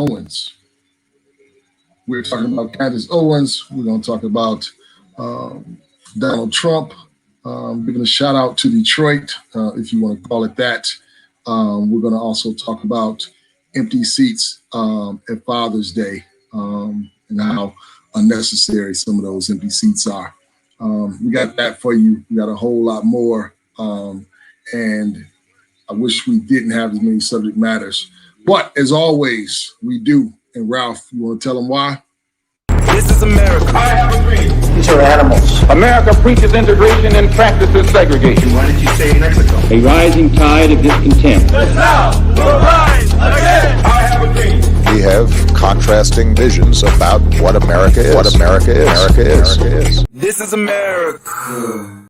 Owens. We're talking about Candace Owens. We're going to talk about Donald Trump, giving a shout out to Detroit, if you want to call it that. We're going to also talk about empty seats at Father's Day and how unnecessary some of those empty seats are. We got that for you. We got a whole lot more. And I wish we didn't have as many subject matters. But as always, we do. And Ralph, you want to tell them why? This is America. I have a dream. These are animals. America preaches integration and practices segregation. Why did you say Mexico? A rising tide of discontent. The South will rise again. I have a dream. We have contrasting visions about what America is. What America is. America is. This is America.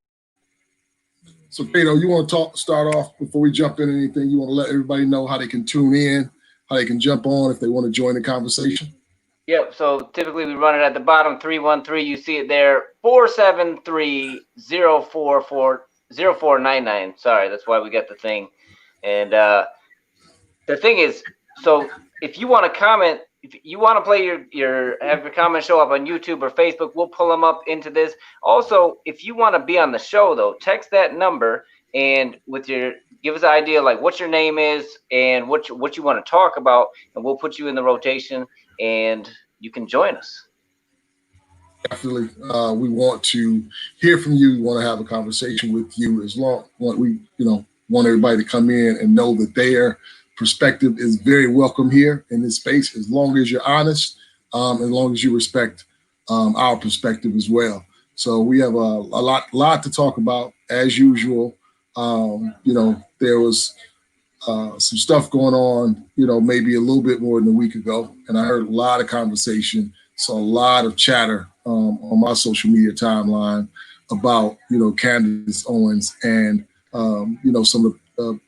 So, Kato, you want to start off before we jump into anything? You want to let everybody know how they can tune in, how they can jump on if they want to join the conversation? Yep. So typically we run it at the bottom, 313. You see it there, 473-044-0499. Sorry, that's why we got the thing. And the thing is, so if you want to comment, if you want to play have your comment show up on YouTube or Facebook, we'll pull them up into this. Also, if you want to be on the show, though, text that number and give us an idea like what your name is and what you want to talk about, and we'll put you in the rotation and you can join us. Definitely. We want to hear from you. We want to have a conversation with you. We want everybody to come in and know that their perspective is very welcome here in this space, as long as you're honest, as long as you respect our perspective as well. So we have a lot to talk about as usual. There was some stuff going on, maybe a little bit more than a week ago. And I heard a lot of conversation, saw a lot of chatter on my social media timeline about, Candace Owens and, some of the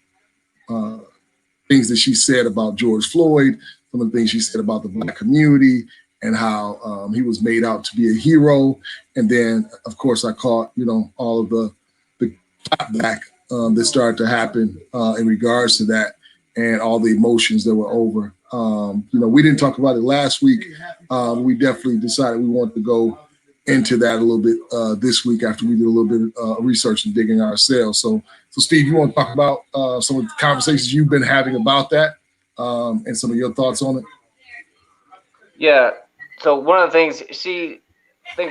things that she said about George Floyd, some of the things she said about the Black community and how he was made out to be a hero. And then, of course, I caught, all of the clapback that started to happen in regards to that and all the emotions that were over. We didn't talk about it last week. We definitely decided we wanted to go into that a little bit this week after we did a little bit of research and digging ourselves. So Steve, you want to talk about some of the conversations you've been having about that and some of your thoughts on it? Yeah. So one of the things she's an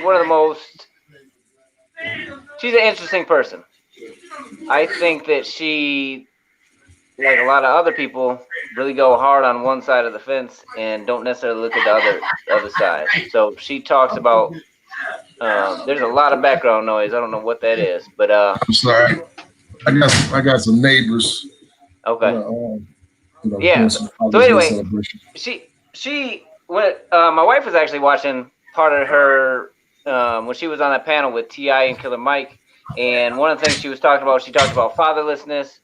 interesting person. I think that she, like a lot of other people, really go hard on one side of the fence and don't necessarily look at the other side. So she talks about, there's a lot of background noise. I don't know what that is, but I'm sorry. I got some neighbors. Okay. Yeah. So anyway, my wife was actually watching part of her when she was on that panel with T.I. and Killer Mike. And one of the things she talked about fatherlessness.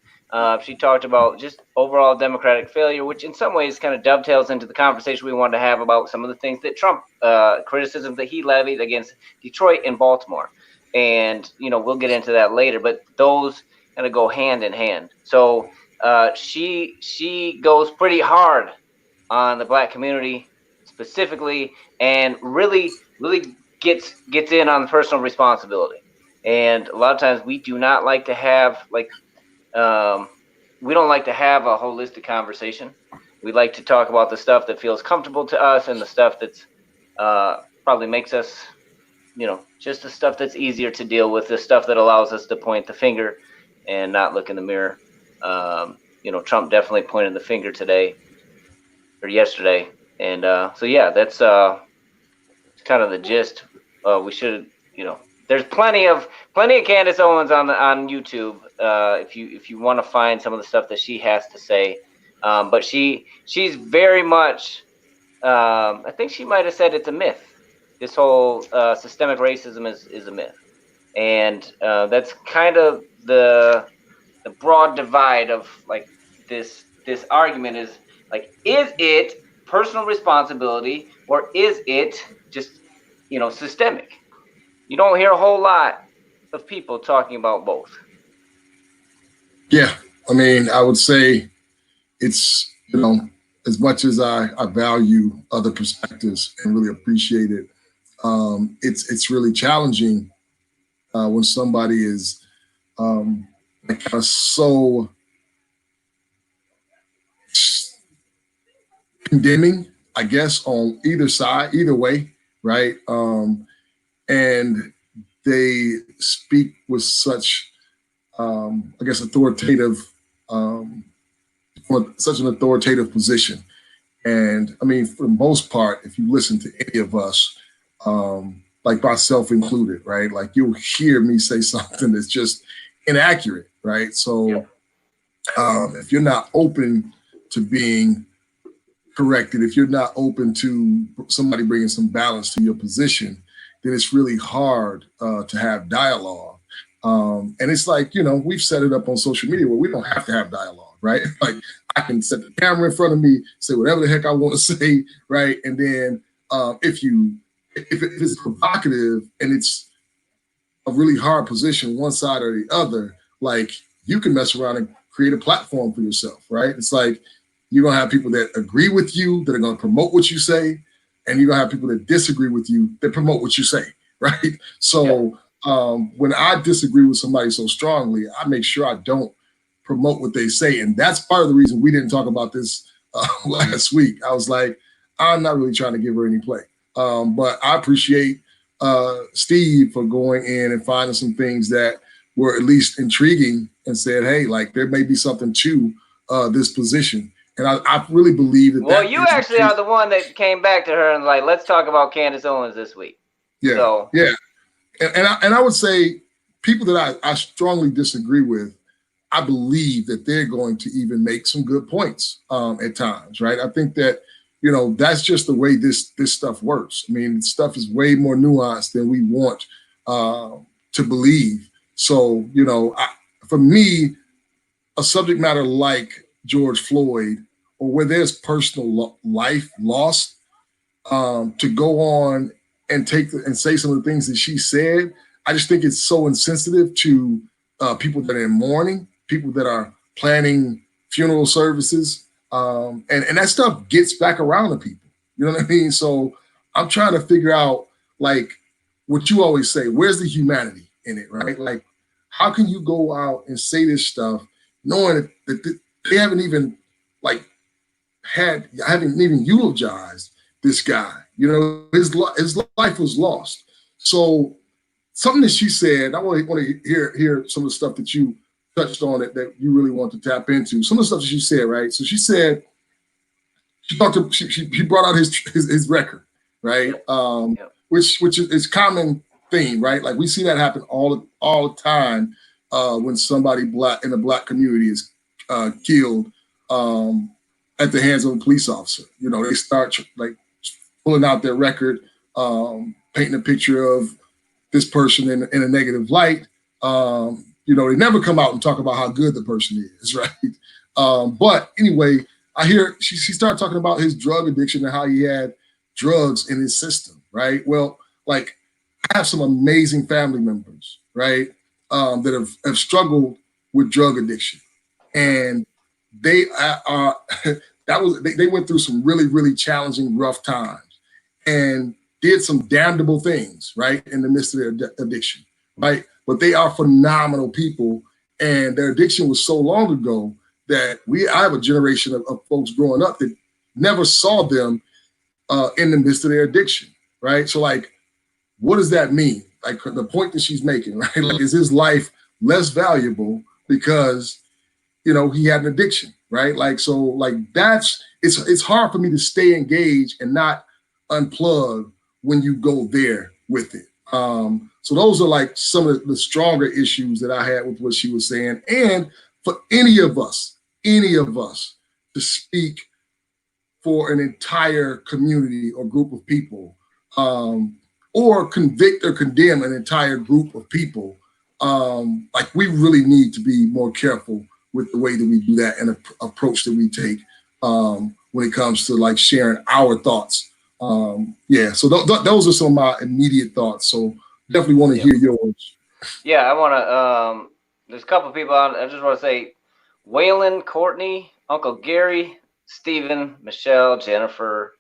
She talked about just overall Democratic failure, which in some ways kind of dovetails into the conversation we wanted to have about some of the things that Trump, criticism that he levied against Detroit and Baltimore. And, we'll get into that later, but those kind of go hand in hand. So she goes pretty hard on the Black community specifically and really gets in on personal responsibility. And a lot of times we do not like to have we don't like to have a holistic conversation. We like to talk about the stuff that feels comfortable to us and the stuff that's probably makes us, just the stuff that's easier to deal with, the stuff that allows us to point the finger and not look in the mirror. Trump definitely pointed the finger today or yesterday. And so, yeah, that's kind of the gist. We should, there's plenty of Candace Owens on YouTube if you want to find some of the stuff that she has to say. But she's very much I think she might have said it's a myth. This whole systemic racism is a myth, and that's kind of the broad divide of this argument is is it personal responsibility or is it just systemic? You don't hear a whole lot of people talking about both. Yeah, I mean, I would say it's as much as I value other perspectives and really appreciate it, it's really challenging when somebody is kind of so condemning, I guess, on either side, either way, right? And they speak with such, I guess, authoritative, such an authoritative position. And I mean, for the most part, if you listen to any of us, like myself included, right? Like you'll hear me say something that's just inaccurate, right? So if you're not open to being corrected, if you're not open to somebody bringing some balance to your position, then it's really hard to have dialogue. And it's like, we've set it up on social media where we don't have to have dialogue, right? Like I can set the camera in front of me, say whatever the heck I want to say, right? And then if it's provocative and it's a really hard position, one side or the other, like you can mess around and create a platform for yourself, right? It's like you're gonna have people that agree with you that are gonna promote what you say, and you're gonna have people that disagree with you that promote what you say, right? So when I disagree with somebody so strongly, I make sure I don't promote what they say, and that's part of the reason we didn't talk about this last week. I was like, I'm not really trying to give her any play. But I appreciate Steve for going in and finding some things that were at least intriguing and said, hey, like there may be something to this position. And I really believe that. Well, you actually are the one that came back to her and like, let's talk about Candace Owens this week. Yeah. So. Yeah. And I would say people that I strongly disagree with, I believe that they're going to even make some good points at times, right? I think that, that's just the way this stuff works. I mean, stuff is way more nuanced than we want to believe. So, for me, a subject matter like George Floyd, or where there's personal life lost, to go on and say some of the things that she said, I just think it's so insensitive to people that are in mourning, people that are planning funeral services. And that stuff gets back around to people. You know what I mean? So I'm trying to figure out, like, what you always say, where's the humanity in it, right? Like, how can you go out and say this stuff knowing that they haven't even, like, haven't even eulogized this guy? His life was lost. So something that she said, I want to hear some of the stuff that you touched on that you really want to tap into. Some of the stuff that she said, right? So she said, she brought out his record, right? Which is common theme, right? Like we see that happen all the time when somebody in the black community is killed at the hands of a police officer. They start like pulling out their record, painting a picture of this person in a negative light. They never come out and talk about how good the person is, right? But anyway, I hear she started talking about his drug addiction and how he had drugs in his system, right? Well, like I have some amazing family members, right, that have struggled with drug addiction, and they are they went through some really, really challenging, rough times, and did some damnable things, right, in the midst of their addiction, right? But they are phenomenal people, and their addiction was so long ago that I have a generation of folks growing up that never saw them in the midst of their addiction, right? So, like, what does that mean? Like the point that she's making, right? Like, is his life less valuable because he had an addiction, right? Like, so, like it's hard for me to stay engaged and not unplug when you go there with it. So those are like some of the stronger issues that I had with what she was saying. And for any of us to speak for an entire community or group of people, or convict or condemn an entire group of people, like we really need to be more careful with the way that we do that and the approach that we take when it comes to like sharing our thoughts. So those are some of my immediate thoughts. So definitely want to hear yours. Yeah, I want to. There's a couple of people on. I just want to say, Waylon, Courtney, Uncle Gary, Stephen, Michelle, Jennifer,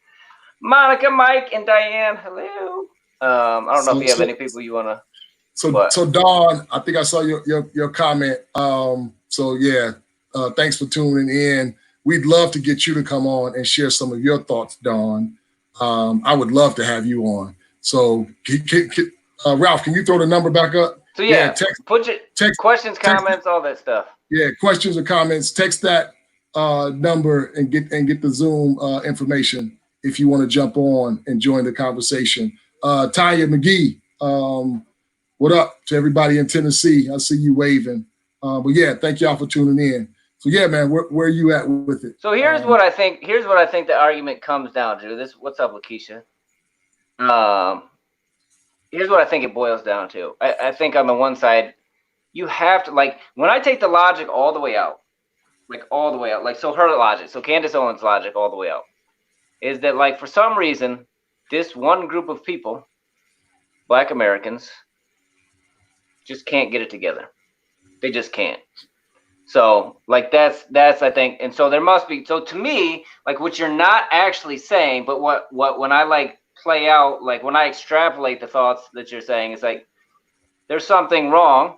Monica, Mike, and Diane. Hello. I don't know if you have any people you want to. So Dawn, I think I saw your comment. So yeah, thanks for tuning in. We'd love to get you to come on and share some of your thoughts, Dawn. I would love to have you on. So Ralph, can you throw the number back up? So yeah, put your questions, comments, all that stuff. Yeah, questions or comments. Text that number and get the Zoom information if you want to jump on and join the conversation. Tanya McGee, what up to everybody in Tennessee? I see you waving. But yeah, thank y'all for tuning in. So yeah, man, where are you at with it? So here's what I think. Here's what I think the argument comes down to. What's up, Lakeisha? Here's what I think it boils down to. I think on the one side, you have to, like, when I take the logic all the way out, like so her logic, so Candace Owens' logic all the way out, is that, like, for some reason, this one group of people, Black Americans, just can't get it together. They just can't. So, like, that's I think, and so there must be, so to me, like, what you're not actually saying, but what when I, like, play out, like, when I extrapolate the thoughts that you're saying, it's like, there's something wrong,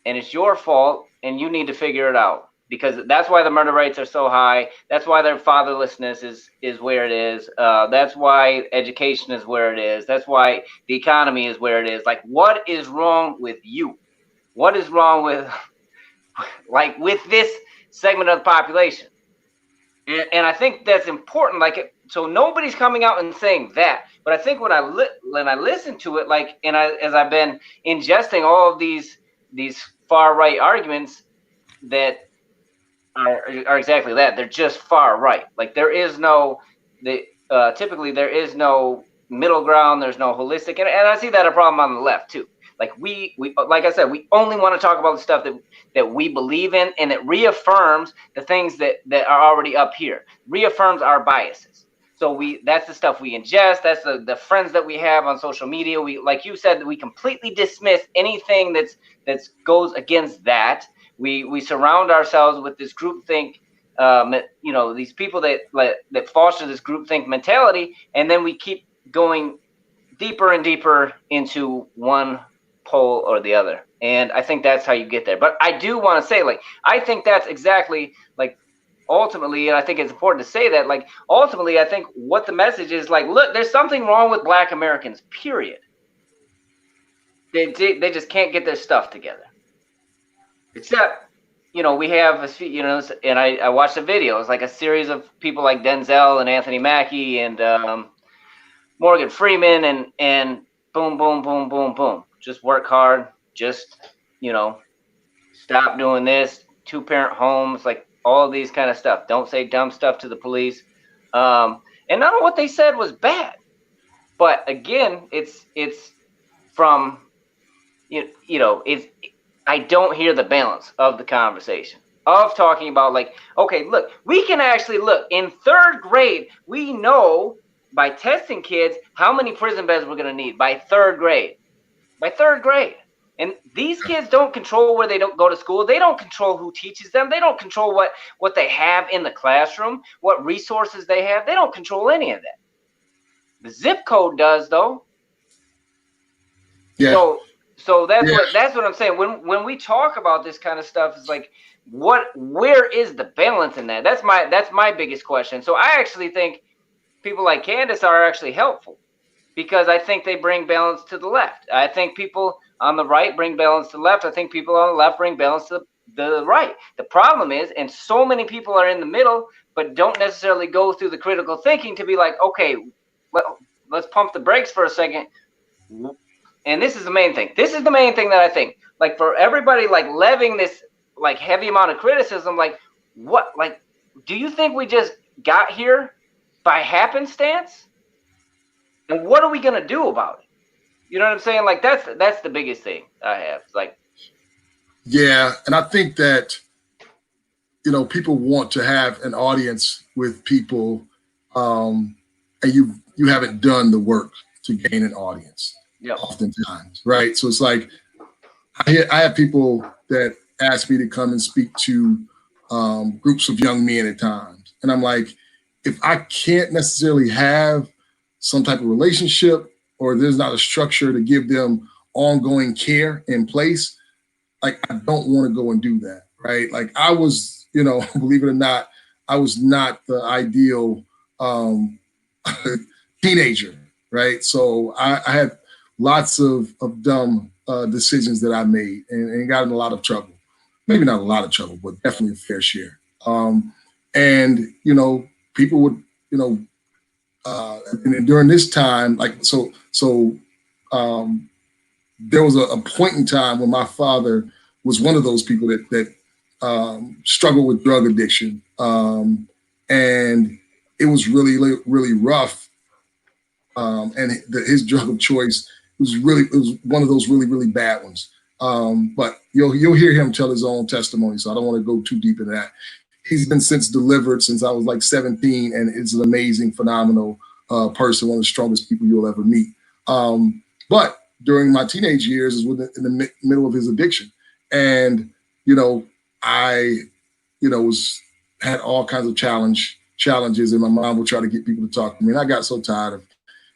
and it's your fault, and you need to figure it out, because that's why the murder rates are so high. That's why their fatherlessness is where it is. That's why education is where it is. That's why the economy is where it is. Like, what is wrong with you? What is wrong with, like, with this segment of the population? And I think that's important. Like, so nobody's coming out and saying that. But I think when I listen to it, like, and as I've been ingesting all of these far right arguments that are exactly that. They're just far right. Like, there is no, typically there is no middle ground. There's no holistic, and I see that a problem on the left too. Like, we like I said, we only want to talk about the stuff that we believe in, and it reaffirms the things that are already up here, reaffirms our biases. So that's the stuff we ingest. That's the friends that we have on social media. We, like you said, we completely dismiss anything that goes against that. We surround ourselves with this groupthink, these people that foster this groupthink mentality, and then we keep going deeper and deeper into one pole or the other. And I think that's how you get there. But I do want to say, like, I think that's exactly, like, ultimately, and I think it's important to say that, like, ultimately, I think what the message is, like, look, there's something wrong with Black Americans, period. They just can't get their stuff together. Except, we have, and I watched a video. It's like a series of people like Denzel and Anthony Mackie and Morgan Freeman and boom, boom, boom, boom, boom. Just work hard. Just, stop doing this. 2-parent homes, like all of these kind of stuff. Don't say dumb stuff to the police. And none of what they said was bad. But again, it's from, I don't hear the balance of the conversation of talking about, like, okay, look, we can actually look in 3rd grade. We know by testing kids how many prison beds we're going to need by 3rd grade. By 3rd grade. And these kids don't control where they don't go to school. They don't control who teaches them. They don't control what they have in the classroom, what resources they have. They don't control any of that. The zip code does, though. Yeah. So that's what I'm saying. When we talk about this kind of stuff, it's like, where is the balance in that? That's my biggest question. So I actually think people like Candace are actually helpful, because I think they bring balance to the left. I think people on the right bring balance to the left. I think people on the left bring balance to the right. The problem is, and so many people are in the middle, but don't necessarily go through the critical thinking to be like, okay, let's pump the brakes for a second. And this is the main thing. This is the main thing that I think, like, for everybody, like, levying this, like, heavy amount of criticism, like, what, like, do you think we just got here by happenstance? And what are we going to do about it? You know what I'm saying? Like, that's the biggest thing I have. Like, yeah. And I think that, people want to have an audience with people, and you haven't done the work to gain an audience. Yep. Oftentimes, right? So it's like, I have people that ask me to come and speak to groups of young men at times. And I'm like, if I can't necessarily have some type of relationship, or there's not a structure to give them ongoing care in place, like I don't want to go and do that, right? Like I was, believe it or not, I was not the ideal teenager, right? So I had lots of dumb decisions that I made and got in a lot of trouble. Maybe not a lot of trouble, but definitely a fair share. And people would, and during this time, like there was a point in time when my father was one of those people that struggled with drug addiction, and it was really, really rough. And his drug of choice was one of those really, really bad ones. But you'll hear him tell his own testimony, so I don't want to go too deep into that. He's been since delivered since I was like 17, and is an amazing, phenomenal person, one of the strongest people you'll ever meet. But during my teenage years is in the middle of his addiction, and I had all kinds of challenges, and my mom would try to get people to talk to me, and I got so tired of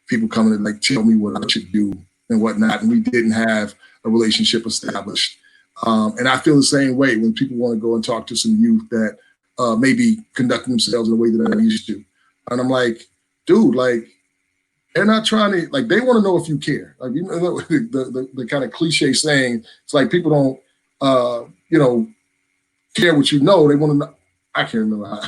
people coming to like tell me what I should do and whatnot, and we didn't have a relationship established. And I feel the same way when people want to go and talk to some youth that maybe conducting themselves in a way that I used to. And I'm like, dude, like, they're not trying to, like, they want to know if you care. Like, the kind of cliche saying, it's like people don't, care what you know. They want to know. I can't remember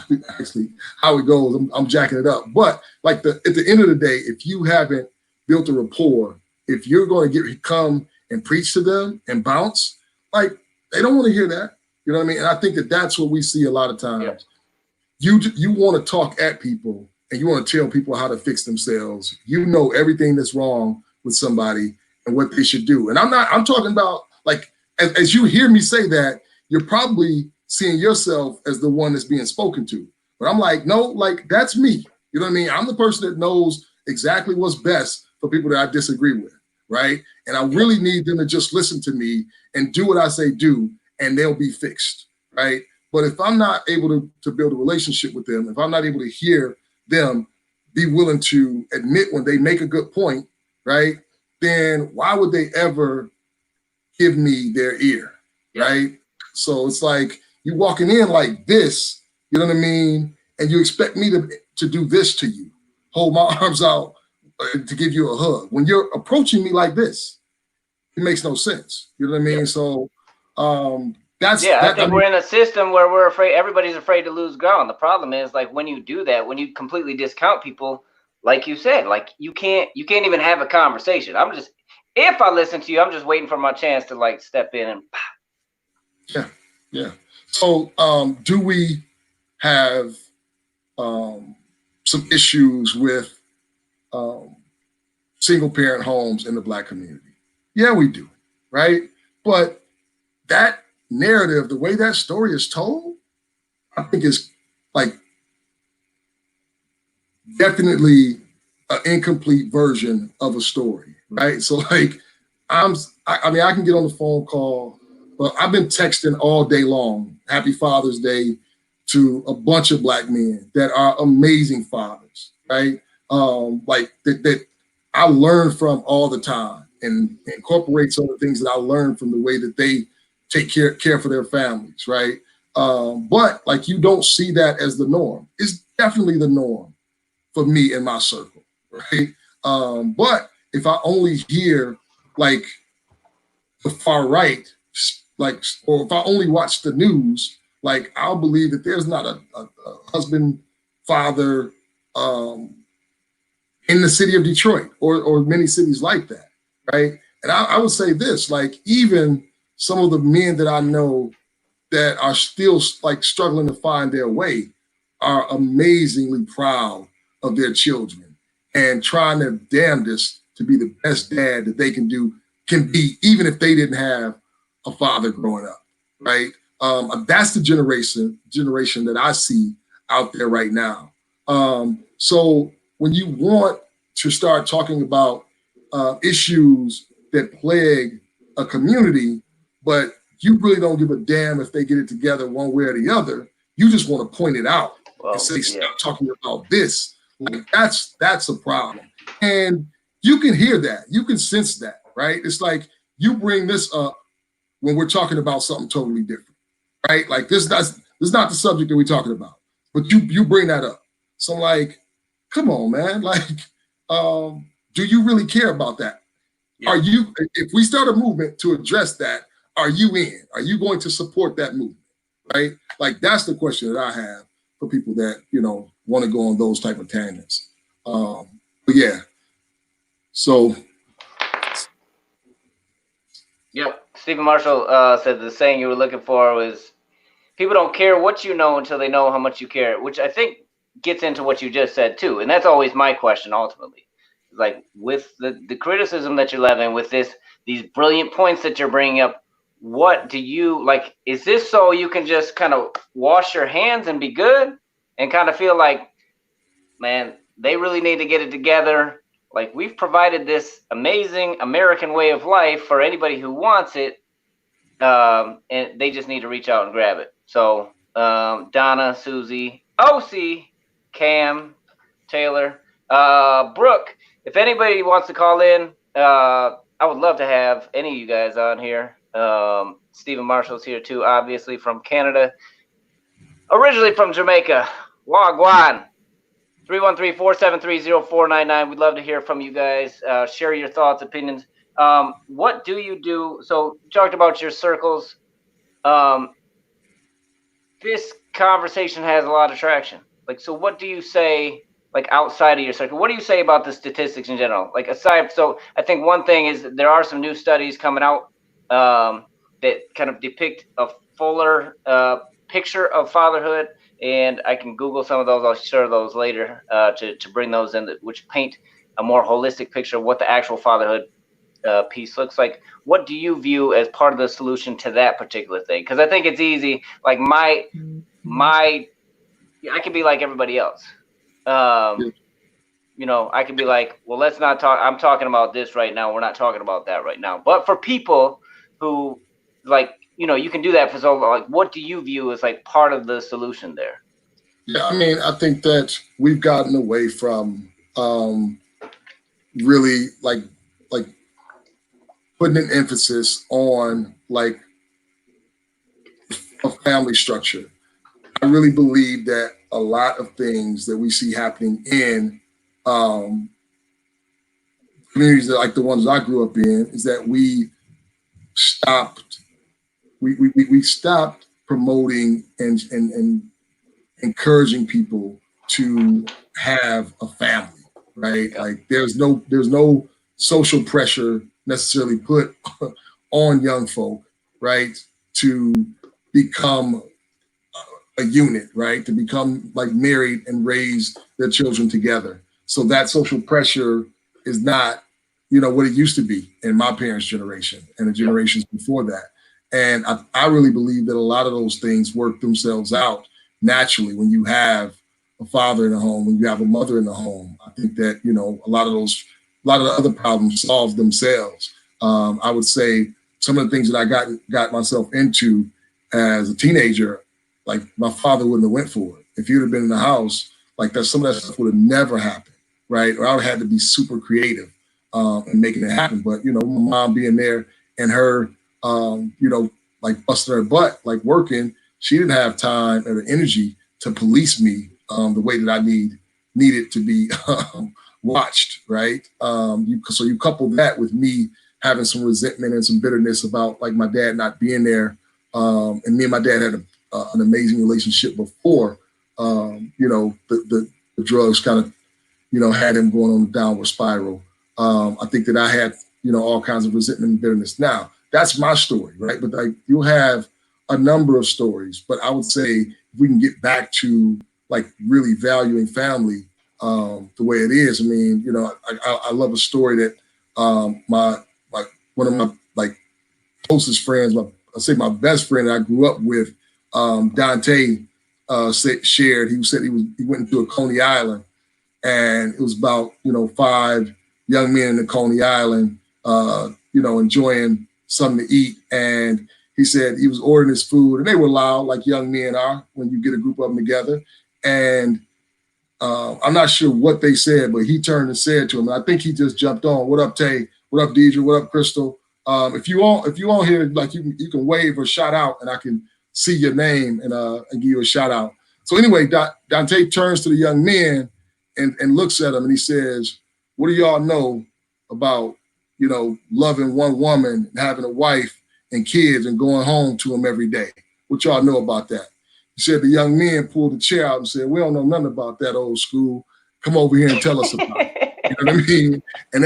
how it goes. I'm jacking it up. But like at the end of the day, if you haven't built a rapport, if you're going to come and preach to them and bounce, like they don't want to hear that. You know what I mean? And I think that's what we see a lot of times. Yeah. You want to talk at people and you want to tell people how to fix themselves. You know everything that's wrong with somebody and what they should do. And I'm talking about, like, as you hear me say that, you're probably seeing yourself as the one that's being spoken to. But I'm like, no, like, that's me. You know what I mean? I'm the person that knows exactly what's best for people that I disagree with, right? And I really need them to just listen to me and do what I say do, and they'll be fixed, right? But if I'm not able to build a relationship with them, if I'm not able to hear them be willing to admit when they make a good point, right, then why would they ever give me their ear, right? So it's like you walking in like this, you know what I mean? And you expect me to do this to you, hold my arms out to give you a hug. When you're approaching me like this, it makes no sense. You know what I mean? So I think we're in a system where we're afraid, everybody's afraid to lose ground. The problem is, like, when you do that, when you completely discount people, like you said, like you can't even have a conversation. If I listen to you, I'm just waiting for my chance to like step in and pop. Yeah. So do we have some issues with single parent homes in the Black community? Yeah, we do, right? But that narrative, the way that story is told, I think is like definitely an incomplete version of a story, right? So like I mean, I can get on the phone call, but I've been texting all day long, Happy Father's Day, to a bunch of Black men that are amazing fathers, right? Like that I learn from all the time and incorporate some of the things that I learned from the way that they take care for their families, right? But like you don't see that as the norm. It's definitely the norm for me in my circle, right? But if I only hear like the far right, like, or if I only watch the news, like I'll believe that there's not a husband, father in the city of Detroit or many cities like that, right? And I would say this, like even some of the men that I know that are still like struggling to find their way are amazingly proud of their children and trying their damnedest to be the best dad that they can be, even if they didn't have a father growing up, right? That's the generation that I see out there right now. So when you want to start talking about issues that plague a community, but you really don't give a damn if they get it together one way or the other, you just want to point it out. Well, and say, yeah. stop talking about this. Like that's a problem. And you can hear that. You can sense that, right? It's like you bring this up when we're talking about something totally different, right? Like this is not the subject that we're talking about. But you bring that up. So like, come on, man. Like, do you really care about that? Yeah. Are you, if we start a movement to address that, are you in? Are you going to support that movement? Right? Like that's the question that I have for people that, want to go on those type of tangents. But yeah. So Yep. Stephen Marshall said the saying you were looking for was, people don't care what you know until they know how much you care, which I think gets into what you just said too. And that's always my question ultimately. Like with the criticism that you're levying, with these brilliant points that you're bringing up, what do you like? Is this so you can just kind of wash your hands and be good and kind of feel like, man, they really need to get it together? Like, we've provided this amazing American way of life for anybody who wants it, and they just need to reach out and grab it. So Donna, Susie, OC, Cam, Taylor, Brooke, if anybody wants to call in, I would love to have any of you guys on here. Stephen Marshall's here too, obviously from Canada, originally from Jamaica. Wagwan. 313-473-0499. We'd love to hear from you guys. Share your thoughts, opinions. What do you do? So you talked about your circles. This conversation has a lot of traction. Like, so what do you say, like, outside of your circle? What do you say about the statistics in general? Like, aside, so I think one thing is that there are some new studies coming out that kind of depict a fuller picture of fatherhood. And I can Google some of those. I'll share those later to bring those in, which paint a more holistic picture of what the actual fatherhood piece looks like. What do you view as part of the solution to that particular thing? Because I think it's easy. Like I could be like everybody else. I could be like, well, let's not talk. I'm talking about this right now. We're not talking about that right now. But for people who you can do that for so long. Like, what do you view as like part of the solution there? Yeah, I mean, I think that we've gotten away from really like putting an emphasis on like a family structure. I really believe that a lot of things that we see happening in communities that, like the ones I grew up in, is that we stopped promoting and encouraging people to have a family, right? Like there's no social pressure necessarily put on young folk, right, to become a unit, right, to become like married and raise their children together. So that social pressure is not, what it used to be in my parents' generation and the generations before that. And I really believe that a lot of those things work themselves out naturally when you have a father in the home, when you have a mother in the home. I think that, a lot of the other problems solve themselves. I would say some of the things that I got myself into as a teenager, like my father wouldn't have went for it. If you'd have been in the house, like that, some of that stuff would have never happened, right? Or I would have had to be super creative in making it happen. But, my mom being there and her, like busting her butt, like working, she didn't have time or the energy to police me the way that I needed to be watched, right? So you couple that with me having some resentment and some bitterness about like my dad not being there, and me and my dad had an amazing relationship before, the drugs kind of, had him going on a downward spiral. I think that I had, all kinds of resentment and bitterness. Now, that's my story, right? But like you'll have a number of stories. But I would say if we can get back to like really valuing family the way it is. I mean, I love a story that one of my like closest friends, my best friend that I grew up with, Dante shared. He said he went into a Coney Island, and it was about 5 young men in the Coney Island, enjoying something to eat. And he said he was ordering his food, and they were loud like young men are when you get a group of them together. And I'm not sure what they said, but he turned and said to him, and I think he just jumped on. What up, Tay? What up, Deidre? What up, Crystal? If you all here, like you can wave or shout out, and I can see your name and give you a shout out. So anyway, Dante turns to the young men and looks at them and he says, "What do y'all know about, loving one woman and having a wife and kids and going home to them every day? What y'all know about that?" He said the young men pulled the chair out and said, "We don't know nothing about that, old school. Come over here and tell us about it." You know what I mean? And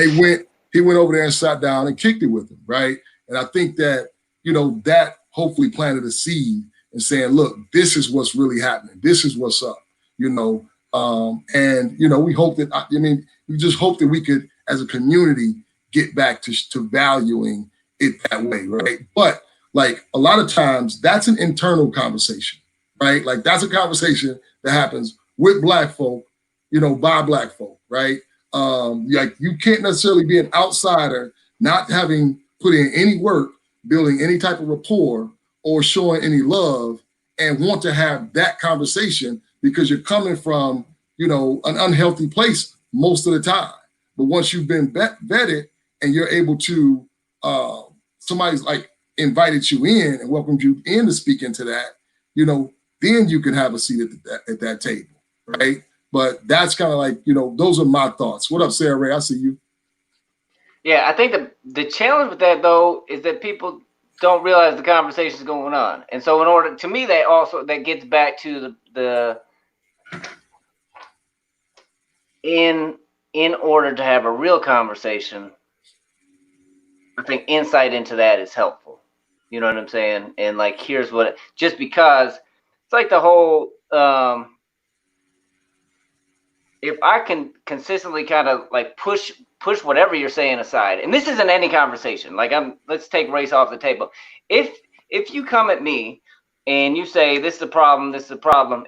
he went over there and sat down and kicked it with them, right? And I think that, that hopefully planted a seed and saying, look, this is what's really happening. This is what's up, and, we hope that, we just hope that we could, as a community, get back to valuing it that way, right? But like a lot of times that's an internal conversation, right? Like that's a conversation that happens with Black folk, by Black folk, right? Like you can't necessarily be an outsider, not having put in any work, building any type of rapport or showing any love and want to have that conversation because you're coming from, an unhealthy place most of the time. But once you've been vetted and you're able to, somebody's like invited you in and welcomed you in to speak into that, then you can have a seat at that table, right? But that's kind of like, those are my thoughts. What up, Sarah Ray? I see you. Yeah, I think the challenge with that, though, is that people don't realize the conversation is going on. And so in order, to me, that gets back to in order to have a real conversation, I think insight into that is helpful. You know what I'm saying? And like, here's what, just because it's like the whole, if I can consistently kind of like push whatever you're saying aside, and this isn't any conversation, like let's take race off the table. If you come at me and you say, this is a problem,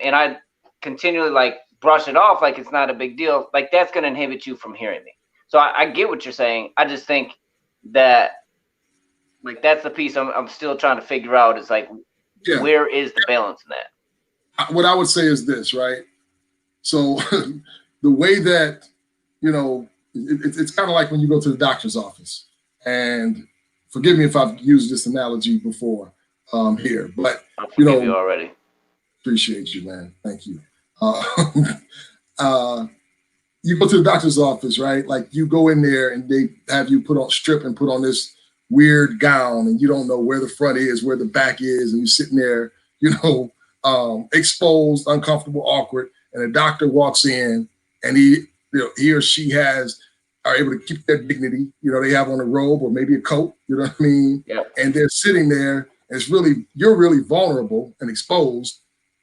and I continually like brush it off like it's not a big deal, like that's going to inhibit you from hearing me. So I get what you're saying. I just think that like that's the piece I'm still trying to figure out is like, where is the balance in that? What I would say is this, right? So the way that, it's kind of like when you go to the doctor's office, and forgive me if I've used this analogy before here, but, you already. Appreciate you, man. Thank you. You go to the doctor's office, right? Like you go in there and they have you put on this weird gown and you don't know where the front is, where the back is, and you're sitting there, exposed, uncomfortable, awkward, and a doctor walks in and he or she are able to keep their dignity. They have on a robe or maybe a coat, you know what I mean? Yeah. And they're sitting there and you're really vulnerable and exposed,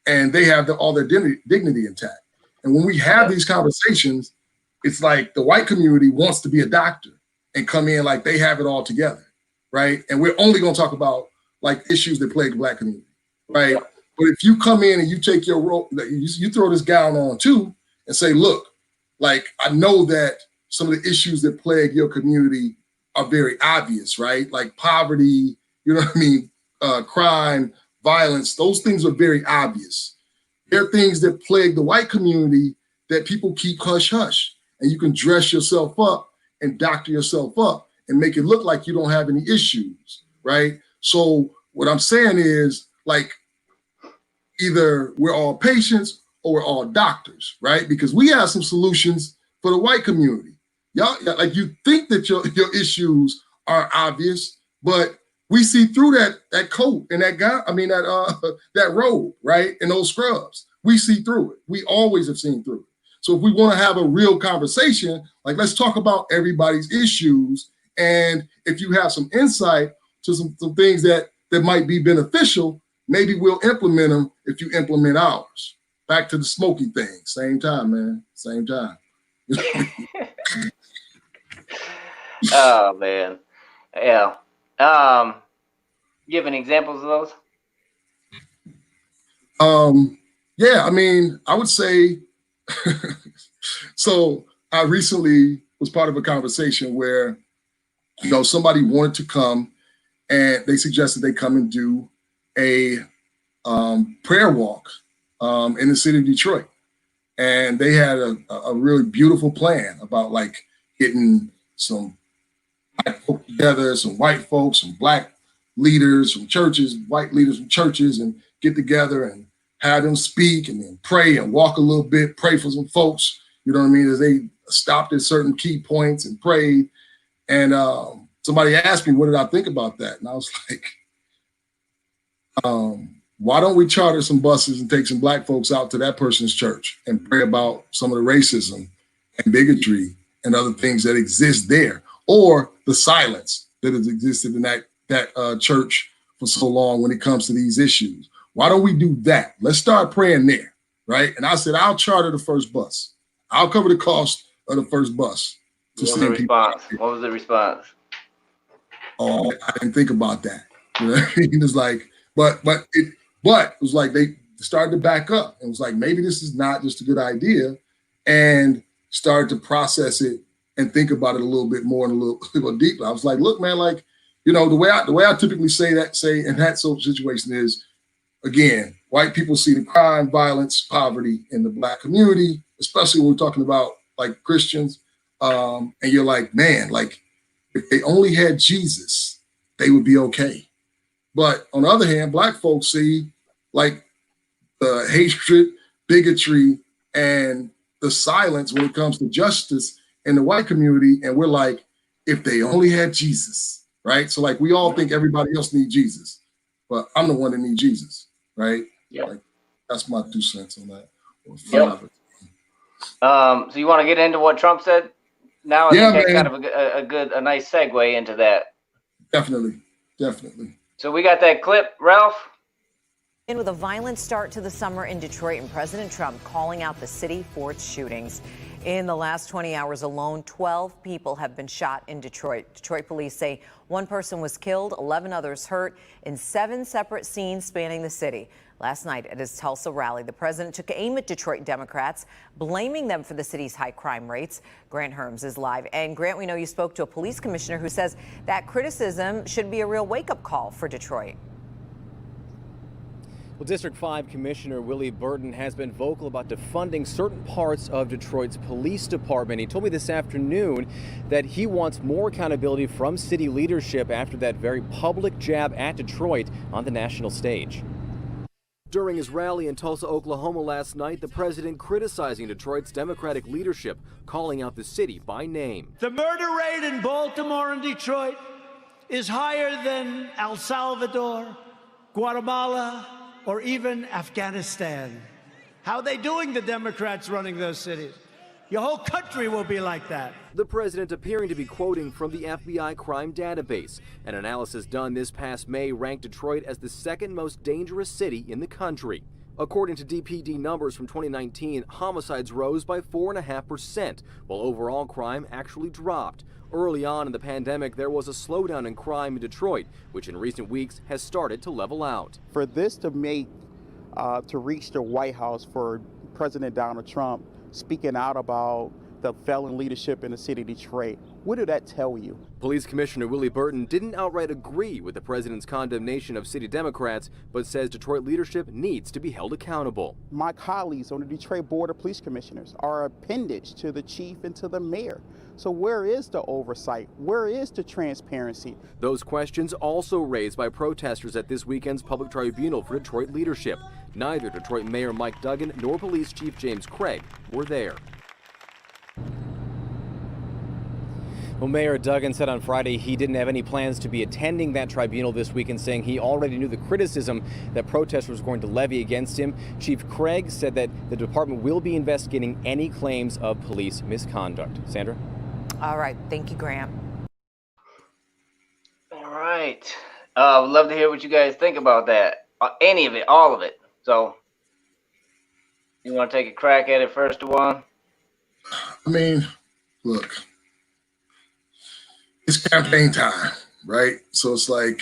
and they have all their dignity intact. And when we have these conversations, it's like the white community wants to be a doctor and come in like they have it all together, right? And we're only going to talk about like issues that plague the Black community, right? Yeah. But if you come in and you take your role, you throw this gown on too and say, look, like I know that some of the issues that plague your community are very obvious, right? Like poverty, you know what I mean? Crime, violence, those things are very obvious. There are things that plague the white community that people keep hush-hush. And you can dress yourself up and doctor yourself up and make it look like you don't have any issues, right? So what I'm saying is, like, either we're all patients or we're all doctors, right? Because we have some solutions for the white community. Y'all, like, you think that your issues are obvious, but we see through that coat and that guy, that robe, right? And those scrubs. We see through it. We always have seen through it. So if we want to have a real conversation, like, let's talk about everybody's issues. And if you have some insight to some things that might be beneficial, maybe we'll implement them if you implement ours. Back to the smoky thing. Same time, man. Same time. Oh, man. Yeah. You have any examples of those? Yeah, I would say, so I recently was part of a conversation where, somebody wanted to come and they suggested they come and do a prayer walk in the city of Detroit, and they had a really beautiful plan about like getting some black folk together, some white folks, some black leaders from churches, white leaders from churches, and get together and have them speak and then pray and walk a little bit, pray for some folks, you know what I mean, as they stopped at certain key points and prayed. And somebody asked me, what did I think about that? And I was like, why don't we charter some buses and take some black folks out to that person's church and pray about some of the racism and bigotry and other things that exist there, or the silence that has existed in that church for so long when it comes to these issues. Why don't we do that? Let's start praying there, right? And I said, I'll charter the first bus. I'll cover the cost of the first bus. What was the response? Oh, I didn't think about that. You know what I mean? It's like, but it was like they started to back up and was like, maybe this is not just a good idea, and started to process it and think about it a little bit more and a little deeper. I was like, look, man, like, you know, the way I typically say in that sort of situation is, again, white people see the crime, violence, poverty in the black community, especially when we're talking about like Christians. And you're like, man, like if they only had Jesus, they would be okay. But on the other hand, black folks see like the hatred, bigotry, and the silence when it comes to justice in the white community. And we're like, if they only had Jesus, right? So like we all think everybody else needs Jesus, but I'm the one that needs Jesus, right? Yeah. Like, that's my 2 cents on that. Yep. So you want to get into what Trump said now? I think that's kind of a nice segue into that. Definitely. So we got that clip, Ralph. In with a violent start to the summer in Detroit, and President Trump calling out the city for its shootings. In the last 20 hours alone, 12 people have been shot in Detroit. Detroit police say one person was killed, 11 others hurt in 7 separate scenes spanning the city. Last night at his Tulsa rally, the president took aim at Detroit Democrats, blaming them for the city's high crime rates. Grant Herms is live. And Grant, we know you spoke to a police commissioner who says that criticism should be a real wake-up call for Detroit. Well, District 5 Commissioner Willie Burton has been vocal about defunding certain parts of Detroit's police department. He told me this afternoon that he wants more accountability from city leadership after that very public jab at Detroit on the national stage. During his rally in Tulsa, Oklahoma last night, the president criticizing Detroit's Democratic leadership, calling out the city by name. The murder rate in Baltimore and Detroit is higher than El Salvador, Guatemala, or even Afghanistan. How are they doing, the Democrats running those cities? Your whole country will be like that. The president appearing to be quoting from the FBI crime database. An analysis done this past May ranked Detroit as the second most dangerous city in the country. According to DPD numbers from 2019, homicides rose by 4.5%, while overall crime actually dropped. Early on in the pandemic, there was a slowdown in crime in Detroit, which in recent weeks has started to level out. For this to reach the White House for President Donald Trump speaking out about the felon leadership in the city of Detroit, what did that tell you? Police Commissioner Willie Burton didn't outright agree with the president's condemnation of city Democrats, but says Detroit leadership needs to be held accountable. My colleagues on the Detroit Board of Police Commissioners are appendage to the chief and to the mayor. So where is the oversight? Where is the transparency? Those questions also raised by protesters at this weekend's public tribunal for Detroit leadership. Neither Detroit Mayor Mike Duggan nor Police Chief James Craig were there. Well, Mayor Duggan said on Friday he didn't have any plans to be attending that tribunal this weekend, saying he already knew the criticism that protesters were going to levy against him. Chief Craig said that the department will be investigating any claims of police misconduct. Sandra? All right. Thank you, Grant. All right. Would love to hear what you guys think about that. Any of it, all of it. So, you want to take a crack at it first, Dewan? I mean, look, it's campaign time, right? So it's like,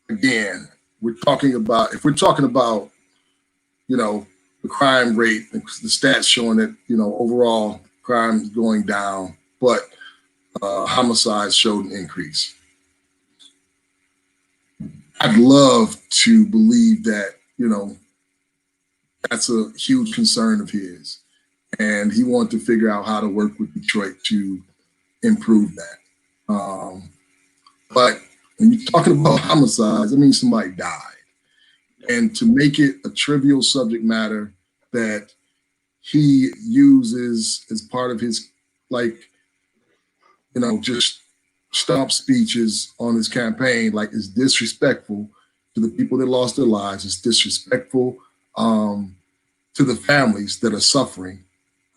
again, if we're talking about, you know, the crime rate, the stats showing that, you know, overall crime is going down, but homicides showed an increase. I'd love to believe that, you know, that's a huge concern of his. and he wanted to figure out how to work with Detroit to improve that. But when you're talking about homicides, I mean, somebody died. And to make it a trivial subject matter that he uses as part of his, like, just stomp speeches on his campaign, like, is disrespectful to the people that lost their lives. It's disrespectful to the families that are suffering.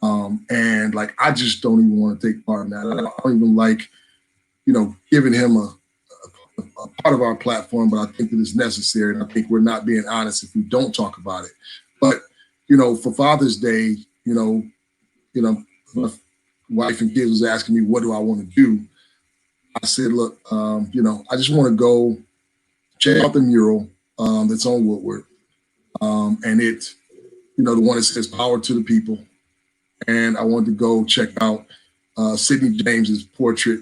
And like, I just don't even want to take part in that. I don't even like, giving him a part of our platform, but I think that it's necessary. And I think we're not being honest if we don't talk about it. But, for Father's Day, my wife and kids was asking me, what do I want to do? I said, look, I just want to go check out the mural that's on Woodward. And it, the one that says power to the people. And I wanted to go check out Sidney James's portrait.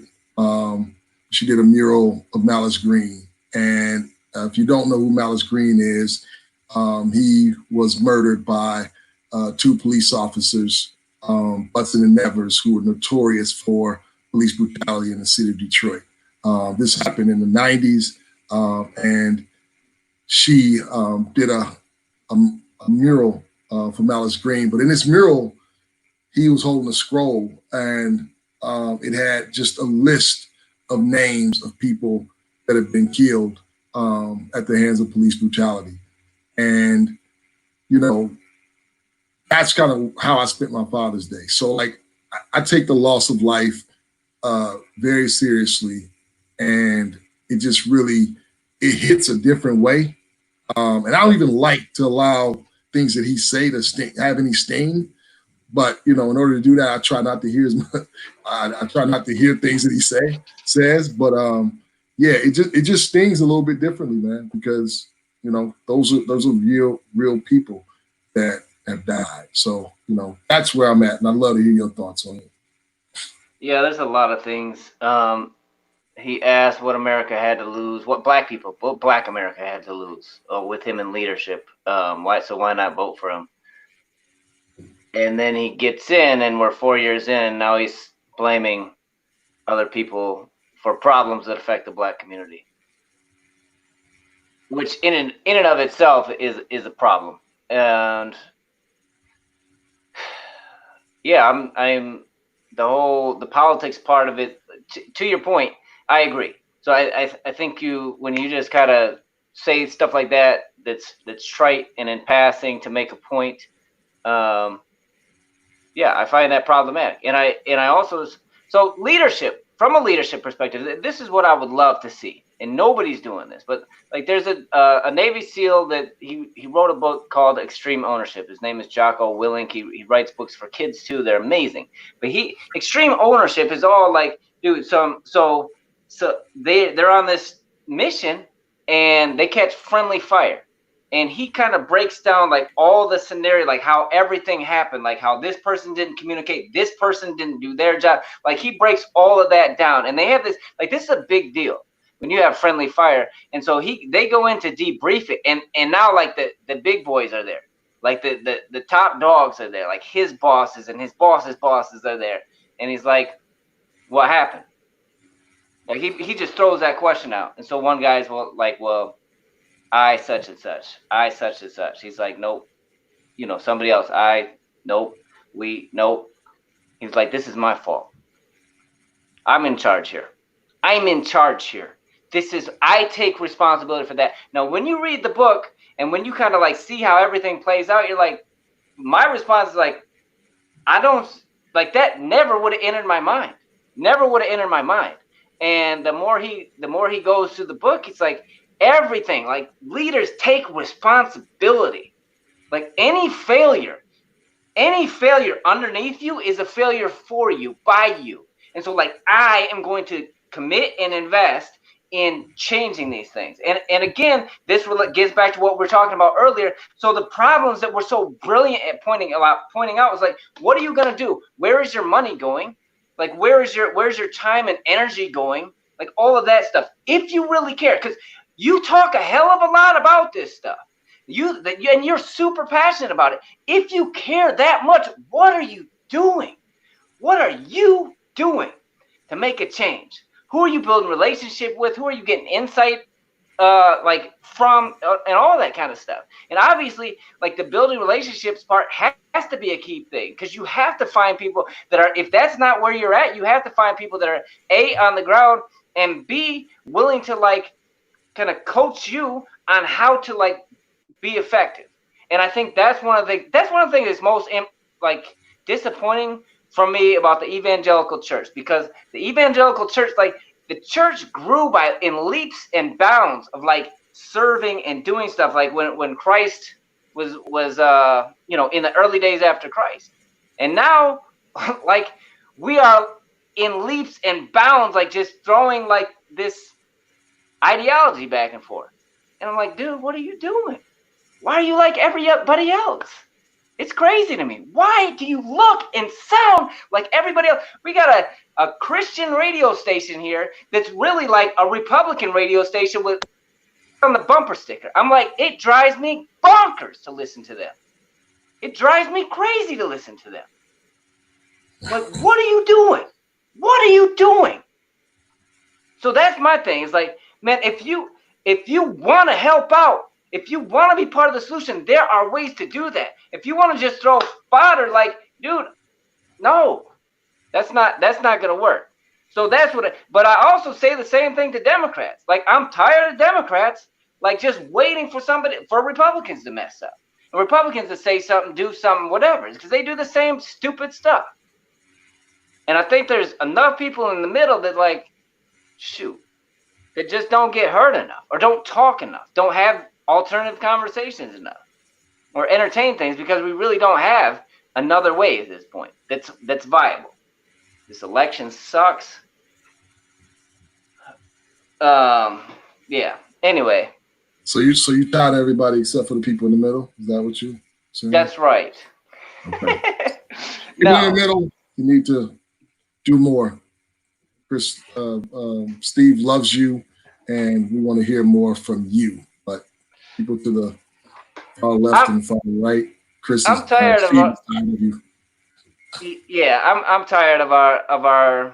She did a mural of Malice Green. And if you don't know who Malice Green is, he was murdered by two police officers, Butson and Nevers, who were notorious for police brutality in the city of Detroit. This happened in the 90s, and she did a mural for Malice Green. But in this mural, he was holding a scroll, and it had just a list of names of people that have been killed at the hands of police brutality. And, that's kind of how I spent my Father's Day. So, like, I take the loss of life very seriously, and it just really, it hits a different way. And I don't even like to allow things that he say to have any sting. But, in order to do that, I try not to hear I try not to hear things that he says. But yeah, it just stings a little bit differently, man, because those are real people that have died. So that's where I'm at, and I'd love to hear your thoughts on it. Yeah, there's a lot of things. He asked what America had to lose, what Black America had to lose with him in leadership. Why not vote for him? And then he gets in, and we're 4 years in, and now he's blaming other people for problems that affect the Black community, which in and of itself is a problem. And yeah, I'm the politics part of it. To your point, I agree. So I think when you just kind of say stuff like that's trite and in passing to make a point. Yeah, I find that problematic. And I also, so leadership, from a leadership perspective, this is what I would love to see. And nobody's doing this, but like there's a Navy SEAL that he wrote a book called Extreme Ownership. His name is Jocko Willink. He writes books for kids too. They're amazing. But extreme ownership is all like, dude, so they're on this mission and they catch friendly fire. And he kind of breaks down like all the scenario, like how everything happened, like how this person didn't communicate, this person didn't do their job. Like he breaks all of that down. And they have this, like, this is a big deal when you have friendly fire. And so they go in to debrief it. And now like the big boys are there. Like the top dogs are there. Like his bosses and his boss's bosses are there. And he's like, what happened? Like he just throws that question out. And so one guy's well, I such and such. I such and such. He's like, nope. Somebody else. Nope. Nope. He's like, this is my fault. I'm in charge here. I take responsibility for that. Now, when you read the book and when you kind of like see how everything plays out, you're like, my response is like, I don't like that. Never would have entered my mind. And the more he goes through the book, it's like, everything, like leaders take responsibility. Like any failure underneath you is a failure for you, by you. And so like I am going to commit and invest in changing these things. And again, this gets back to what we were talking about earlier. So the problems that we're so brilliant at pointing out is like, what are you going to do? Where is your money going? Like where's your time and energy going? Like all of that stuff. If you really care, because you talk a hell of a lot about this stuff. and you're super passionate about it. If you care that much, what are you doing? What are you doing to make a change? Who are you building relationship with? Who are you getting insight like from, and all that kind of stuff? And obviously, like, the building relationships part has to be a key thing, because you have to find people that are, if that's not where you're at, you have to find people that are A, on the ground, and B, willing to like kind of coach you on how to like be effective. And I think that's one of the things that's most like disappointing for me about the evangelical church, because the evangelical church, like, the church grew by in leaps and bounds of like serving and doing stuff, like when Christ was you know, in the early days after Christ. And now like we are in leaps and bounds, like just throwing like this ideology back and forth. And I'm like, dude, what are you doing? Why are you like everybody else? It's crazy to me. Why do you look and sound like everybody else? We got a Christian radio station here that's really like a Republican radio station with on the bumper sticker. I'm like, it drives me bonkers to listen to them. It drives me crazy to listen to them. Like, what are you doing? What are you doing? So that's my thing. It's like, man, if you want to help out, if you want to be part of the solution, there are ways to do that. If you want to just throw fodder, like, dude, no, that's not going to work. So that's what. But I also say the same thing to Democrats. Like, I'm tired of Democrats, like, just waiting for Republicans to mess up, and Republicans to say something, do something, whatever, because they do the same stupid stuff. And I think there's enough people in the middle that, like, shoot, that just don't get hurt enough, or don't talk enough, don't have alternative conversations enough, or entertain things, because we really don't have another way at this point that's viable. This election sucks. Yeah. Anyway. So you tired of everybody except for the people in the middle? Is that what you saying? That's right. Okay. People in the middle, you need to do more. Chris, Steve loves you, and we want to hear more from you. But people to the far left and far right, Chris, I'm tired of you. Yeah, I'm tired of our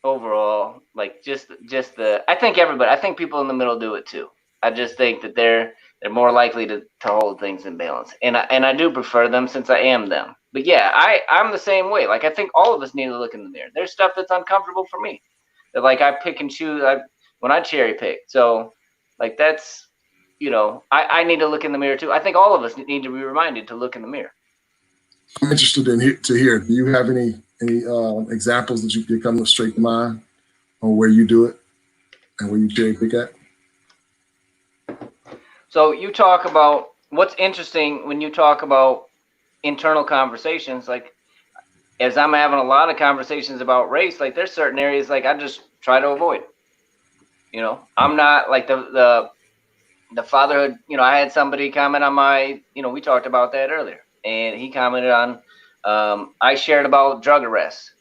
overall, like, just the. I think people in the middle do it too. I just think that they're more likely to hold things in balance, and I do prefer them, since I am them. But yeah, I'm the same way. Like, I think all of us need to look in the mirror. There's stuff that's uncomfortable for me, that, like, I pick and choose when I cherry pick. So, like, that's, you know, I need to look in the mirror too. I think all of us need to be reminded to look in the mirror. I'm interested to hear. Do you have any examples that you come straight to mind on where you do it and where you cherry pick at? So you talk about what's interesting when you talk about internal conversations. Like, as I'm having a lot of conversations about race, like, there's certain areas like I just try to avoid. You know, I'm not like the fatherhood. You know, I had somebody comment on my. You know, we talked about that earlier. And he commented on, I shared about drug arrests,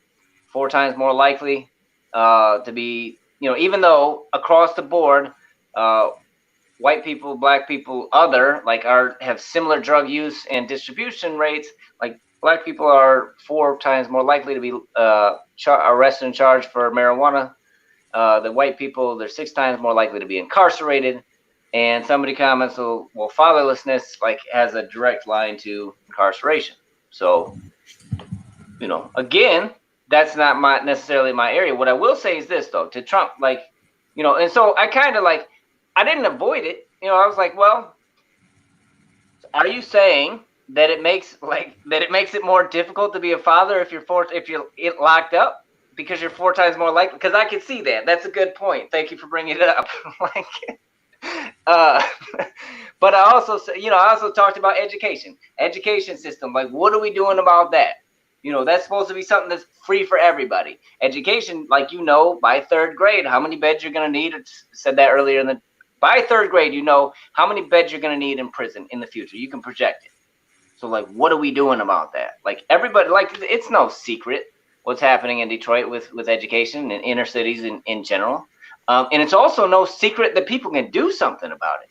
4 times more likely to be, you know, even though across the board, white people, black people, other, like, have similar drug use and distribution rates, like, black people are 4 times more likely to be arrested and charged for marijuana. The white people, they're 6 times more likely to be incarcerated. And somebody comments, well, fatherlessness, like, has a direct line to incarceration. So, you know, again, that's not necessarily my area. What I will say is this, though, to Trump, like, you know, and so I kind of, like, I didn't avoid it. You know, I was like, well, are you saying that it makes it more difficult to be a father if you're locked up because you're 4 times more likely? Because I can see that. That's a good point. Thank you for bringing it up. Like. But I also talked about education system. Like, what are we doing about that? You know, that's supposed to be something that's free for everybody. Education, like, you know, by 3rd grade, how many beds you're going to need. I said that earlier. By 3rd grade, you know how many beds you're going to need in prison in the future. You can project it. So, like, what are we doing about that? Like, everybody, like, it's no secret what's happening in Detroit with education and inner cities in general. And it's also no secret that people can do something about it.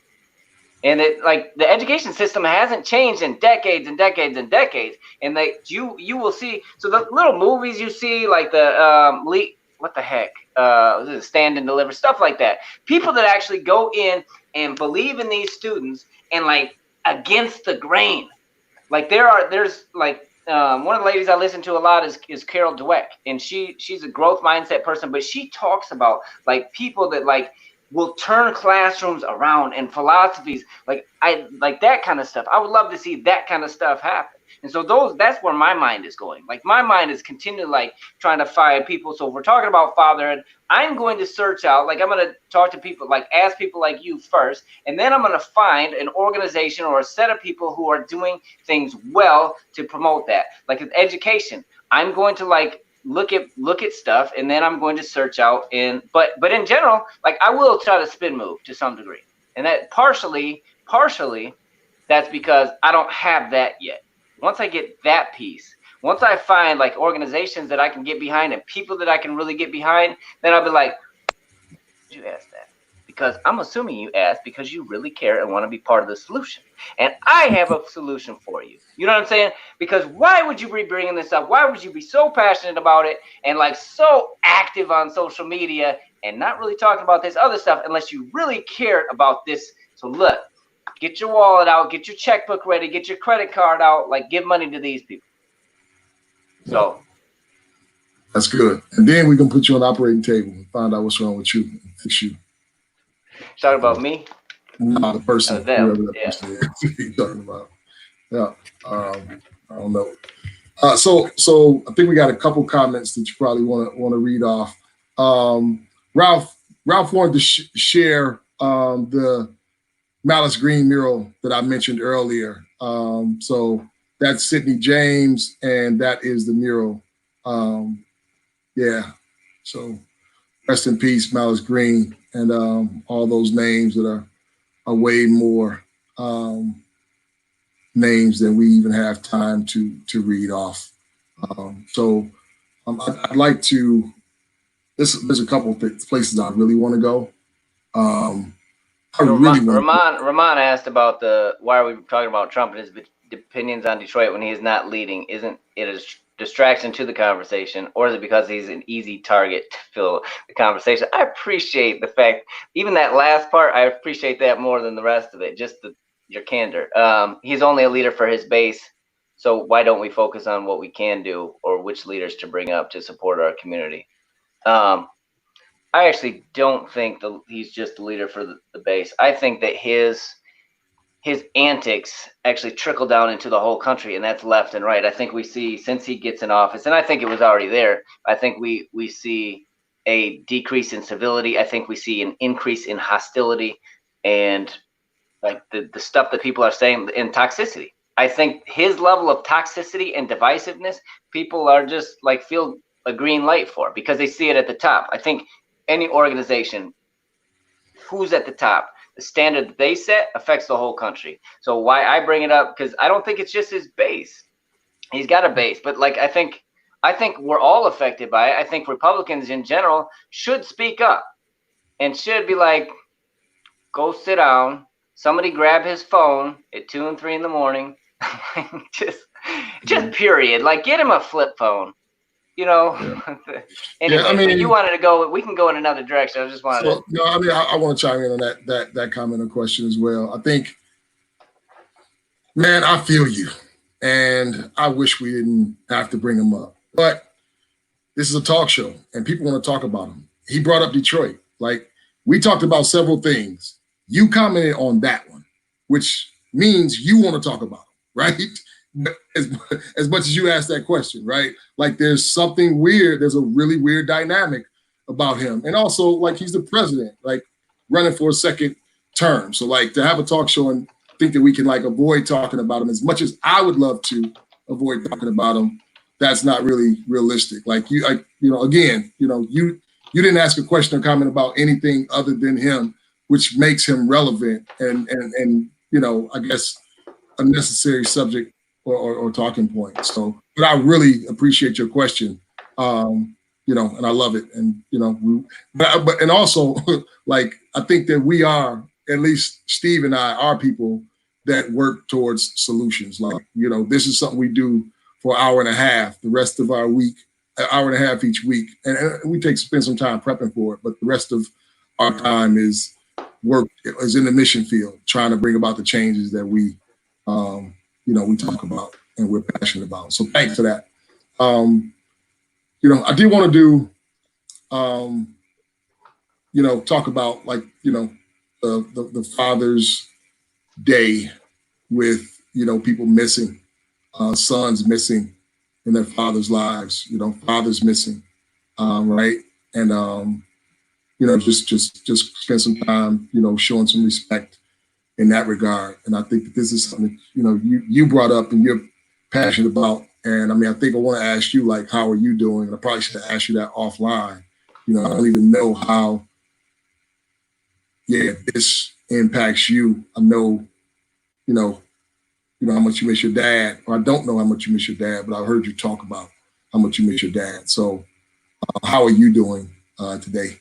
And it, like, the education system hasn't changed in decades and decades and decades. And you will see, so the little movies you see, like the what the heck, Stand and Deliver, stuff like that. People that actually go in and believe in these students and like against the grain. Like there's like one of the ladies I listen to a lot is Carol Dweck, and she's a growth mindset person, but she talks about like people that like will turn classrooms around and philosophies, like that kind of stuff. I would love to see that kind of stuff happen. And so that's where my mind is going. Like my mind is continually like trying to find people. So if we're talking about fatherhood, I'm going to search out, like I'm going to talk to people, like ask people like you first, and then I'm going to find an organization or a set of people who are doing things well to promote that. Like with education, I'm going to like look at stuff, and then I'm going to search out but in general, like I will try to spin move to some degree. And that partially that's because I don't have that yet. Once I get that piece, once I find like organizations that I can get behind and people that I can really get behind, then I'll be like, did you ask that? Because I'm assuming you asked because you really care and want to be part of the solution. And I have a solution for you. You know what I'm saying? Because why would you be bringing this up? Why would you be so passionate about it and like so active on social media and not really talking about this other stuff unless you really cared about this? So look, get your wallet out, get your checkbook ready, get your credit card out, like give money to these people. So that's good. And then we can put you on the operating table and find out what's wrong with you and fix you. Talking about me? No, the person. Them. Whoever that Yeah. person is you're talking about. Yeah. I don't know. So I think we got a couple comments that you probably want to read off. Ralph wanted to share the Malice Green mural that I mentioned earlier. So that's Sidney James, and that is the mural. Yeah. So rest in peace, Malice Green, and all those names that are way more names than we even have time to read off. I'd like to. There's a couple of places I really want to go. Ramon asked about why are we talking about Trump and his opinions on Detroit when he is not leading? Isn't it a distraction to the conversation, or is it because he's an easy target to fill the conversation? I appreciate the fact, even that last part, I appreciate that more than the rest of it, just your candor. He's only a leader for his base, so why don't we focus on what we can do or which leaders to bring up to support our community? I actually don't think he's just a leader for the base. I think that his antics actually trickle down into the whole country, and that's left and right. I think we see, since he gets in office, and I think it was already there, I think we see a decrease in civility. I think we see an increase in hostility and like the stuff that people are saying in toxicity. I think his level of toxicity and divisiveness, people are just like feel a green light for because they see it at the top. I think any organization, who's at the top, the standard that they set affects the whole country. So why I bring it up, because I don't think it's just his base. He's got a base, but like I think we're all affected by it. I think Republicans in general should speak up and should be like, go sit down. Somebody grab his phone at 2 and 3 in the morning. just period. Like get him a flip phone. You know, anyway, yeah, I mean, you wanted to go. We can go in another direction. I just wanted to. No, I mean, I want to chime in on that comment or question as well. I think, man, I feel you, and I wish we didn't have to bring him up. But this is a talk show, and people want to talk about him. He brought up Detroit. Like we talked about several things. You commented on that one, which means you want to talk about him, right? As much as you asked that question, right? Like there's something weird. There's a really weird dynamic about him. And also like he's the president, like running for a second term. So like to have a talk show and think that we can like avoid talking about him as much as I would love to avoid talking about him, that's not really realistic. Like you didn't ask a question or comment about anything other than him, which makes him relevant and I guess a necessary subject or talking point. So, but I really appreciate your question, and I love it. And, but also like, I think that we are at least Steve and I are people that work towards solutions. Like, this is something we do for an hour and a half, the rest of our week, an hour and a half each week. And we spend some time prepping for it, but the rest of our time is in the mission field, trying to bring about the changes that we talk about and we're passionate about. So thanks for that. I do want to do, talk about the Father's Day with, people missing, sons missing in their fathers' lives, fathers missing, right? And, just spend some time, showing some respect in that regard. And I think that this is something that, you brought up and you're passionate about. And I think I want to ask you, like, how are you doing? And I probably should have asked you that offline. I don't even know how, this impacts you. I know, how much you miss your dad, or I don't know how much you miss your dad, but I heard you talk about how much you miss your dad. So how are you doing today?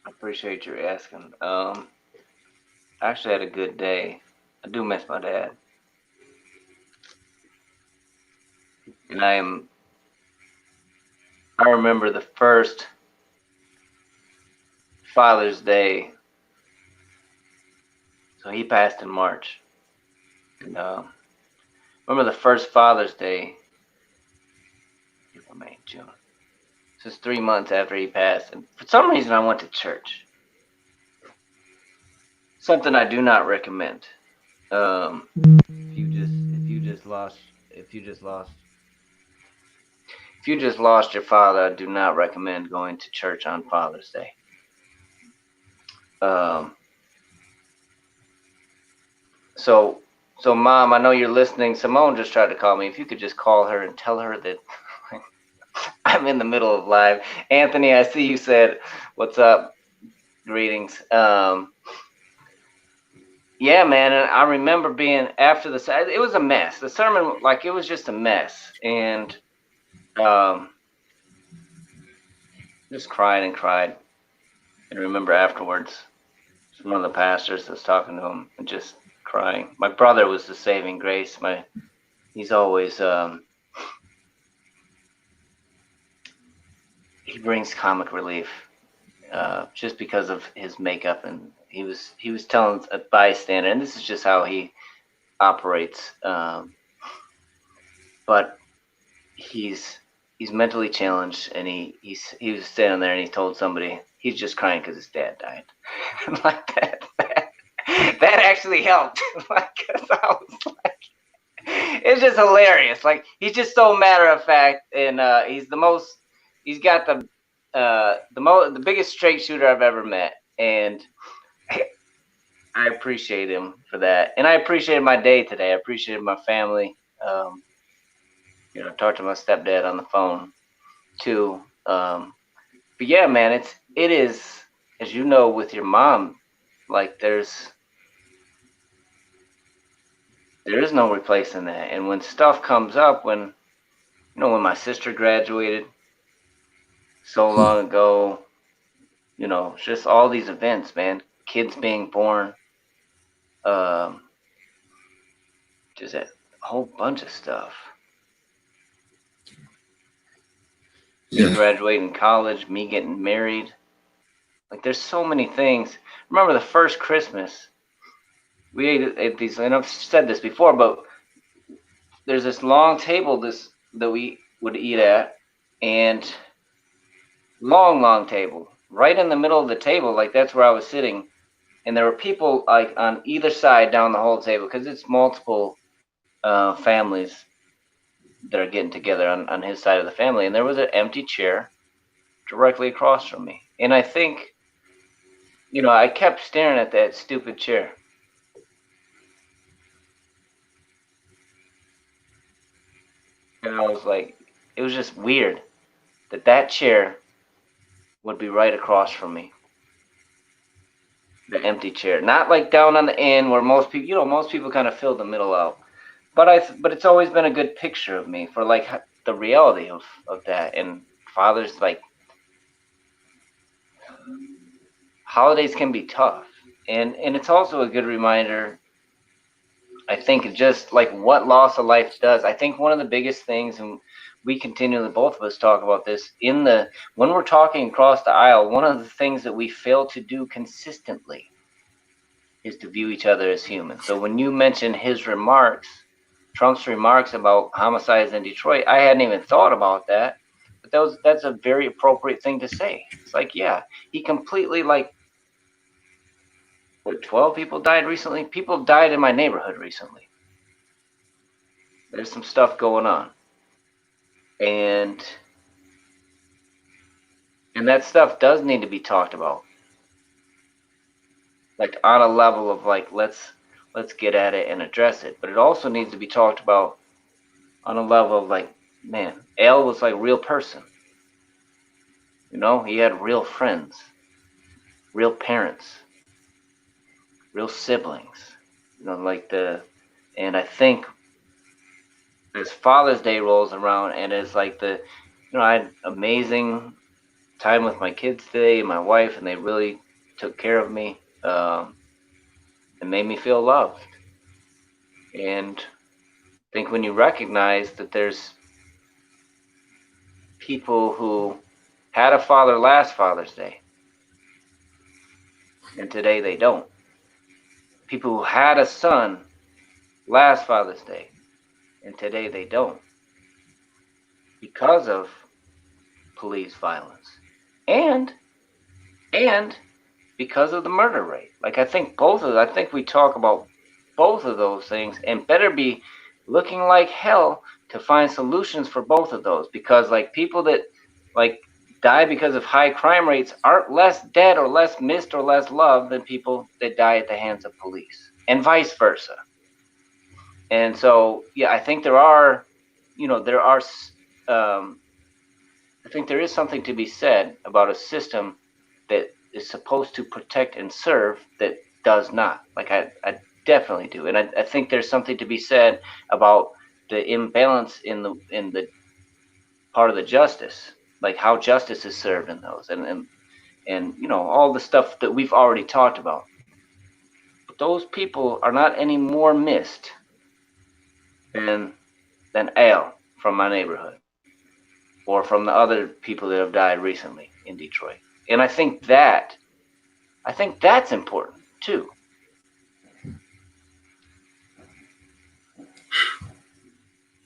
I appreciate you asking. I actually had a good day. I do miss my dad. And I remember the first Father's Day. So he passed in March. And remember the first Father's Day, April, May, June. This is 3 months after he passed. And for some reason I went to church. Something I do not recommend. If you just lost your father, I do not recommend going to church on Father's Day. So Mom, I know you're listening. Simone just tried to call me. If you could just call her and tell her that I'm in the middle of live. Anthony, I see you said, "What's up? Greetings." Yeah, man, and I remember being after it was a mess. The sermon, it was just a mess, and just cried and cried. And remember afterwards, one of the pastors was talking to him and just crying. My brother was the saving grace. He's always he brings comic relief, just because of his makeup, and he was telling a bystander, and this is just how he operates. But he's mentally challenged, and he was standing there, and he told somebody he's just crying because his dad died. Like that actually helped. Because I was like, it's just hilarious. Like, he's just so matter of fact, and he's got the biggest straight shooter I've ever met, and I appreciate him for that. And I appreciated my day today. I appreciated my family. I talked to my stepdad on the phone too. But yeah, man, it is, as you know, with your mom, like there is no replacing that. And when stuff comes up, when my sister graduated so long ago, just all these events, man, kids being born, just a whole bunch of stuff. Me graduating college, me getting married. Like, there's so many things. Remember the first Christmas, we ate at these, and I've said this before, but there's this long table that we would eat at, and long table. Right in the middle of the table, like that's where I was sitting. And there were people like on either side down the whole table, because it's multiple families that are getting together on his side of the family. And there was an empty chair directly across from me. And I think, I kept staring at that stupid chair. And I was like, it was just weird that chair would be right across from me. The empty chair, not like down on the end where most people kind of fill the middle out. But it's always been a good picture of me for like the reality of that. And fathers, like, holidays can be tough, and it's also a good reminder, I think, just like what loss of life does. I think one of the biggest things, and we continually, both of us, talk about this when we're talking across the aisle, one of the things that we fail to do consistently is to view each other as humans. So when you mention Trump's remarks about homicides in Detroit, I hadn't even thought about that, but that's a very appropriate thing to say. It's like, yeah, he completely, like, 12 people died recently? People died in my neighborhood recently. There's some stuff going on. And that stuff does need to be talked about. Like, on a level of, like, let's get at it and address it. But it also needs to be talked about on a level of, like, man, Al was like a real person. He had real friends, real parents, real siblings. And I think as Father's Day rolls around, and as like I had amazing time with my kids today, and my wife, and they really took care of me, and made me feel loved. And I think when you recognize that there's people who had a father last Father's Day, and today they don't. People who had a son last Father's Day, and today they don't, because of police violence, and because of the murder rate. Like, I think we talk about both of those things, and better be looking like hell to find solutions for both of those, because, like, people that, like, die because of high crime rates aren't less dead or less missed or less loved than people that die at the hands of police, and vice versa. And so, yeah, I think I think there is something to be said about a system that is supposed to protect and serve that does not. Like, I definitely do. And I think there's something to be said about the imbalance in the part of the justice, like how justice is served in those, and all the stuff that we've already talked about. But those people are not any more missed than Al from my neighborhood, or from the other people that have died recently in Detroit. And I think that's important too.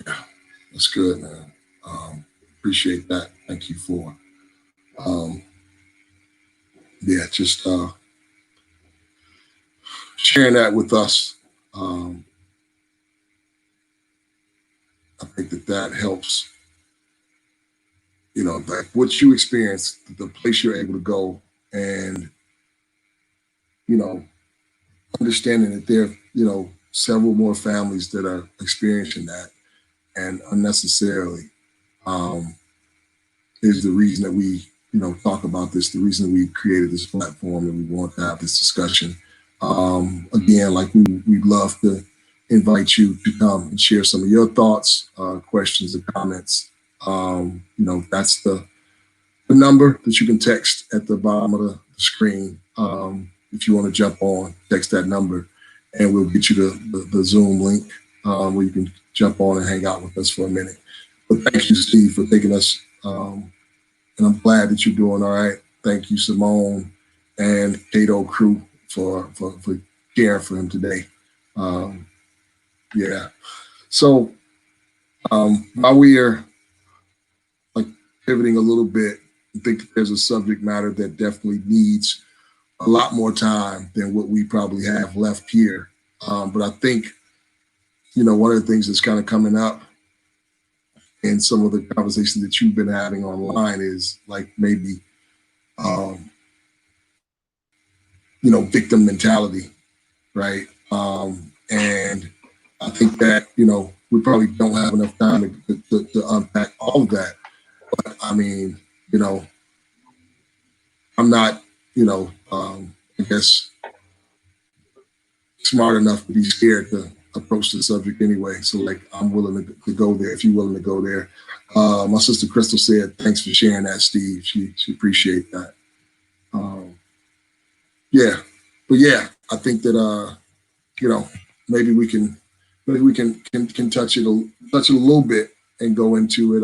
Yeah, that's good, man. Appreciate that. Thank you for just sharing that with us. I think that helps. Like what you experienced, the place you're able to go, and understanding that there are several more families that are experiencing that, and unnecessarily is the reason that we talk about this, the reason that we created this platform, and we want to have this discussion. Again, like we'd love to invite you to come and share some of your thoughts, questions, and comments. That's the number that you can text at the bottom of the screen. If you want to jump on, text that number, and we'll get you the Zoom link where you can jump on and hang out with us for a minute. But thank you, Steve, for taking us. And I'm glad that you're doing all right. Thank you, Simone and Cato crew for caring for him today. Yeah. So while we are like pivoting a little bit, I think there's a subject matter that definitely needs a lot more time than what we probably have left here. But I think, one of the things that's kind of coming up in some of the conversations that you've been having online is like maybe victim mentality, right? And I think that, we probably don't have enough time to unpack all of that. But I mean, I'm not, I guess, smart enough to be scared to approach the subject anyway. So like, I'm willing to go there if you're willing to go there. My sister Crystal said, "Thanks for sharing that, Steve." She appreciate that. Yeah, but yeah, I think that maybe we can touch it a little bit and go into it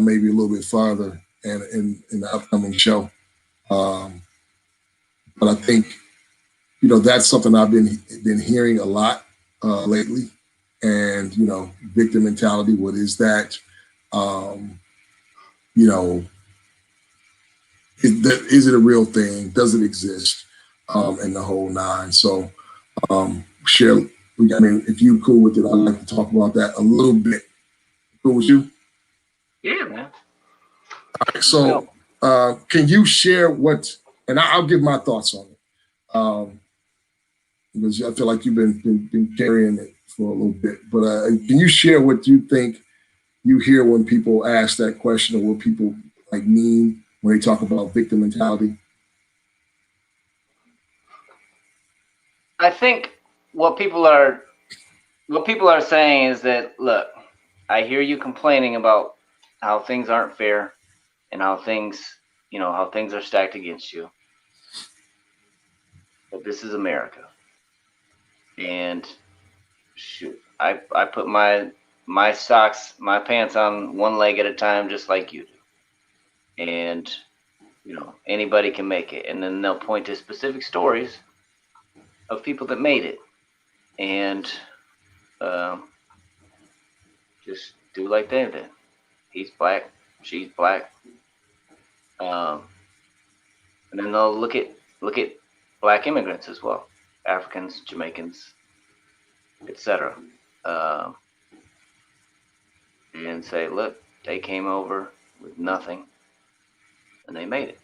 maybe a little bit farther and in the upcoming show. But I think that's something I've been hearing a lot lately, and victim mentality. What is that? Is it a real thing? Does it exist? And the whole nine. So, share. I mean, if you cool with it, I'd like to talk about that a little bit. Cool with you? Yeah, man. All right, so, can you share what? And I'll give my thoughts on it, because I feel like you've been carrying it for a little bit. But can you share what you think you hear when people ask that question, or what people like mean when they talk about victim mentality? I think what people are saying is that, look, I hear you complaining about how things aren't fair and how things are stacked against you. But this is America. And shoot, I put my pants on one leg at a time, just like you do. And anybody can make it. And then they'll point to specific stories of people that made it, and just do like they did. He's black, she's black, and then they'll look at black immigrants as well, Africans, Jamaicans, etc., and say, look, they came over with nothing, and they made it.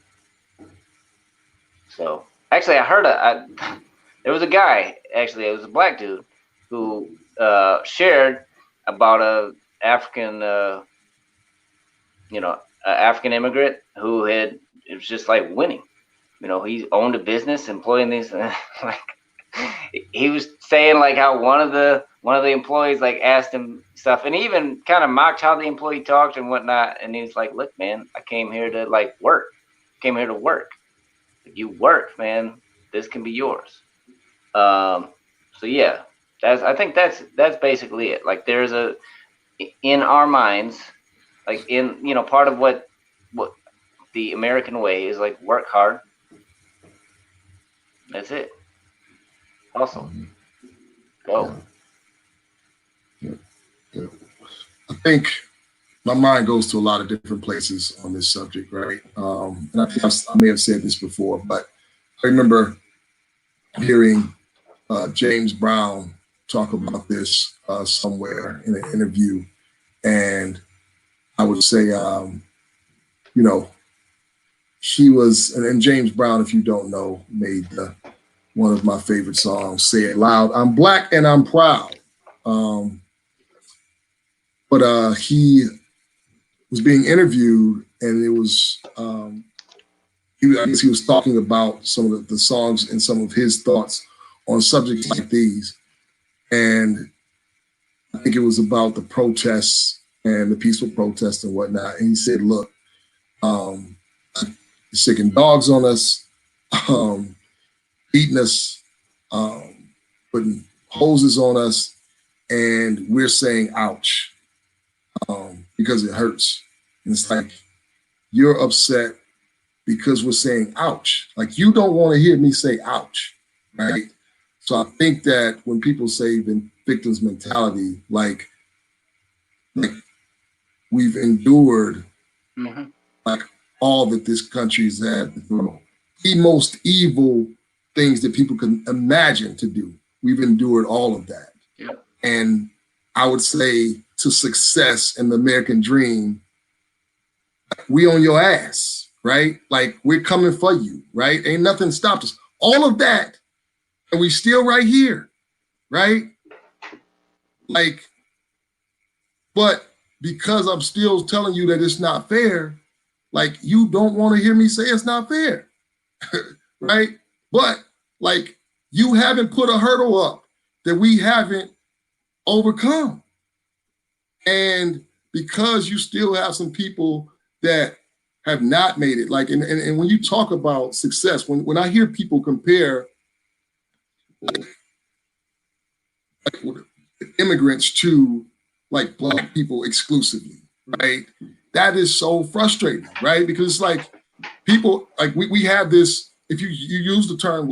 So actually, I heard there was a guy, actually, it was a black dude, who shared about a African, African immigrant who it was just like winning. He owned a business employing these, like, he was saying like how one of the employees like asked him stuff, and he even kind of mocked how the employee talked and whatnot. And he was like, look, man, I came here to work. Came here to work. If you work, man, this can be yours. So yeah, I think that's basically it. Like, there's in our minds, like, part of what the American way is, like, work hard. That's it. Hustle. Go. Yeah. I think my mind goes to a lot of different places on this subject, right? And I think I may have said this before, but I remember hearing James Brown talk about this somewhere in an interview, and I would say, he was, and James Brown, if you don't know, made one of my favorite songs, "Say It Loud." I'm black and I'm proud. But he was being interviewed, and it was, I guess he was talking about some of the songs and some of his thoughts on subjects like these. And I think it was about the protests and the peaceful protests and whatnot. And he said, look, sicking dogs on us, beating us, putting hoses on us, and we're saying ouch, because it hurts. And it's like, you're upset because we're saying ouch. Like, you don't want to hear me say ouch, right? So I think that when people say the victim's mentality, like we've endured like all that this country's had to throw. The most evil things that people can imagine to do. We've endured all of that. Yep. And I would say, to success and the American dream, we on your ass, right? Like, we're coming for you, right? Ain't nothing stopped us. all of that, and we still right here, right? Like, but because I'm still telling you that it's not fair, like you don't want to hear me say it's not fair, right? But like you haven't put a hurdle up that we haven't overcome. And because you still have some people that have not made it, like, and when you talk about success, when I hear people compare like immigrants to like Black people exclusively, right? That is so frustrating, right? Because it's like people, like we have this, if you use the term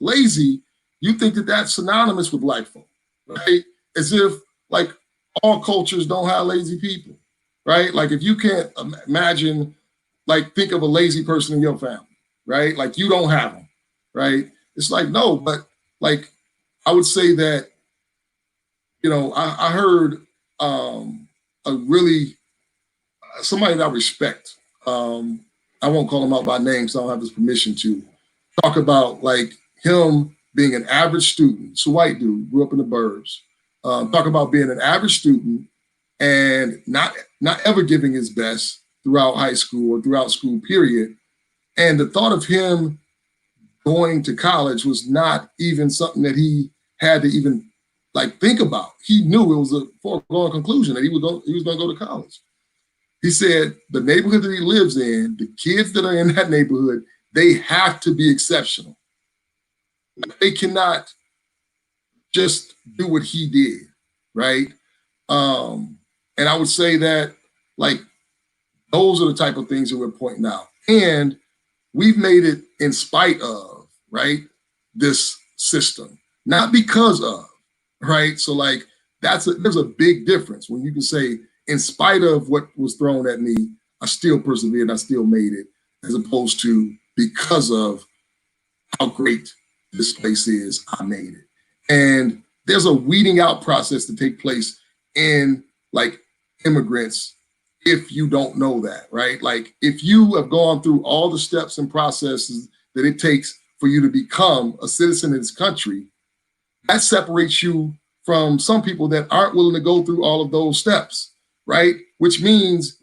lazy, you think that that's synonymous with Black folk, right? As if like all cultures don't have lazy people, right? Like if you can't imagine, like think of a lazy person in your family, right? Like you don't have them, right? It's like, no, but like I would say that, you know, I heard a really, somebody that I respect, I won't call him out by name, so I don't have his permission to talk about like him being an average student. It's a white dude, grew up in the burbs. Talk about being an average student and not ever giving his best throughout high school or throughout school period. And the thought of him going to college was not even something that he had to even like think about. He knew it was a foregone conclusion that he was going to go to college. He said the neighborhood that he lives in, the kids that are in that neighborhood, they have to be exceptional. They cannot just do what he did, right? And I would say that like those are the type of things that we're pointing out. And we've made it in spite of, right, this system, not because of, right? So like there's a big difference when you can say, in spite of what was thrown at me, I still persevered, I still made it, as opposed to because of how great this place is, I made it. And there's a weeding out process to take place in like immigrants if you don't know that, right? Like if you have gone through all the steps and processes that it takes for you to become a citizen in this country, that separates you from some people that aren't willing to go through all of those steps, right? Which means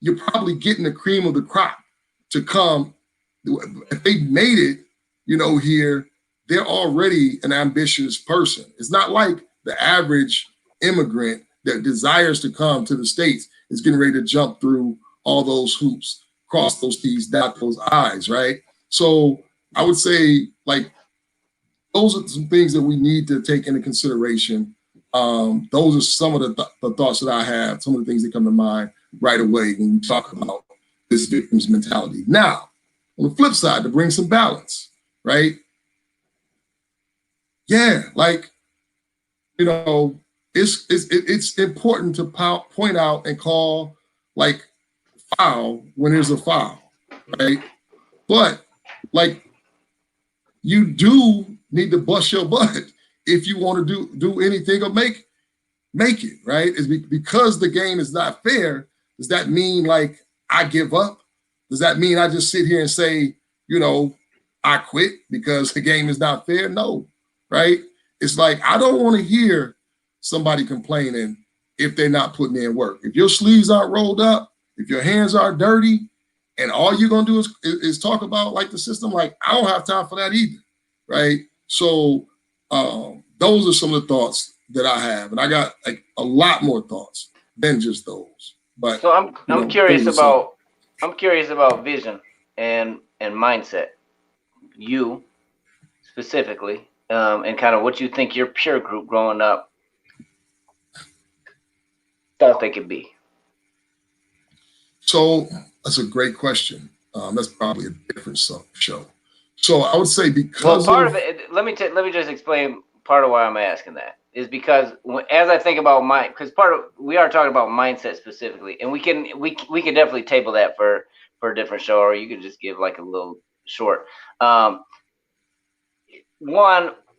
you're probably getting the cream of the crop to come. If they made it, you know, here, they're already an ambitious person. It's not like the average immigrant that desires to come to the States is getting ready to jump through all those hoops, cross those T's, dot those I's, right? So I would say like, those are some things that we need to take into consideration. Those are some of the thoughts that I have, some of the things that come to mind right away when we talk about this victim's mentality. Now, on the flip side, to bring some balance, right? Yeah, like, you know, it's important to point out and call like foul when there's a foul, right? But like, you do need to bust your butt if you want to do anything or make it, right? It's because the game is not fair. Does that mean like I give up? Does that mean I just sit here and say, you know, I quit because the game is not fair? No, right? It's like, I don't want to hear somebody complaining if they're not putting in work. If your sleeves aren't rolled up, if your hands are dirty, and all you're gonna do is talk about like the system, like I don't have time for that either, right? So those are some of the thoughts that I have, and I got like a lot more thoughts than just those. But so I'm curious about vision and mindset. You specifically, and kind of what you think your peer group growing up thought they could be. So that's a great question. That's probably a different show. So I would say because part of it, let me just explain part of why I'm asking that is because as I think about because we are talking about mindset specifically, and we can definitely table that for a different show, or you could just give like a little short. One,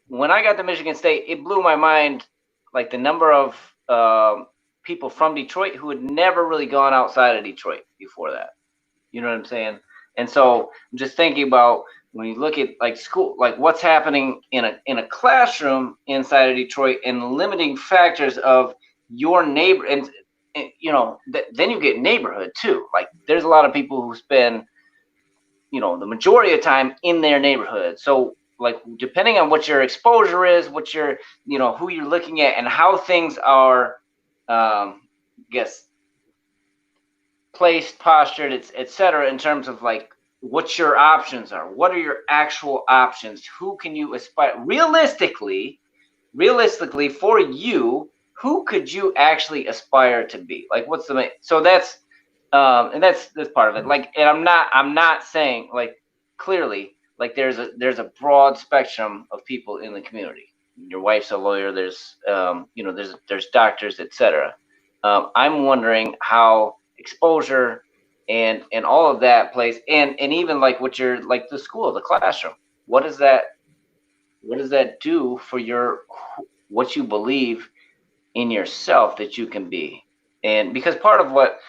when I got to Michigan State, it blew my mind, like the number of people from Detroit who had never really gone outside of Detroit before that. You know what I'm saying? And so I'm just thinking about when you look at like school, like what's happening in a classroom inside of Detroit, and the limiting factors of your neighbor, and then you get neighborhood too. Like there's a lot of people who spend the majority of time in their neighborhood. So like depending on what your exposure is, what your who you're looking at, and how things are placed, postured, etc. in terms of like what your options are. What are your actual options? Who can you aspire realistically for you? Who could you actually aspire to be? Like what's the so that's and that's part of it. Like, and I'm not saying like clearly like there's a broad spectrum of people in the community. Your wife's a lawyer. There's there's doctors, etc. I'm wondering how exposure and all of that plays, and even like what you're like the school, the classroom. What does that do for what you believe in yourself that you can be? And because part of what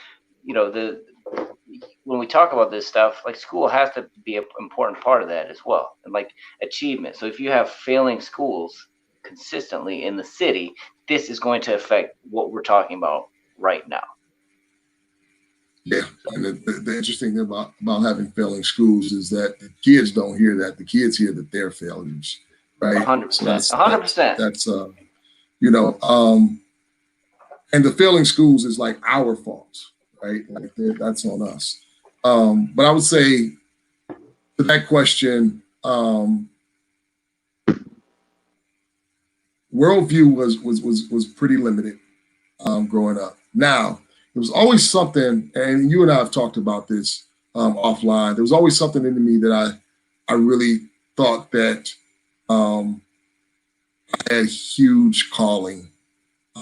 when we talk about this stuff, like school has to be an important part of that as well, and like achievement. So if you have failing schools consistently in the city, this is going to affect what we're talking about right now. Yeah, and the interesting thing about having failing schools is that the kids don't hear that. The kids hear that they're failures, right? 100%. So 100%. That's and the failing schools is like our fault, right? Like that's on us. But I would say to that question, worldview was pretty limited growing up. Now, there was always something, and you and I have talked about this offline. There was always something in me that I really thought that I had a huge calling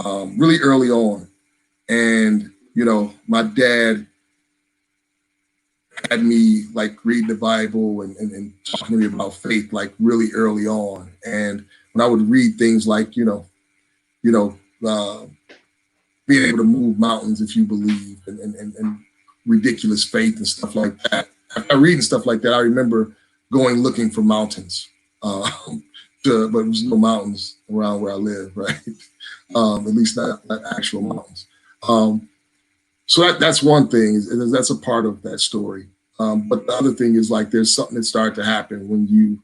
really early on. And, my dad had me like reading the Bible and talking to me about faith like really early on. And when I would read things like, being able to move mountains if you believe, and ridiculous faith and stuff like that. After reading stuff like that, I remember going looking for mountains, but there was no mountains around where I live, right? At least not actual mountains. So that's one thing. That's a part of that story. But the other thing is like there's something that started to happen when you,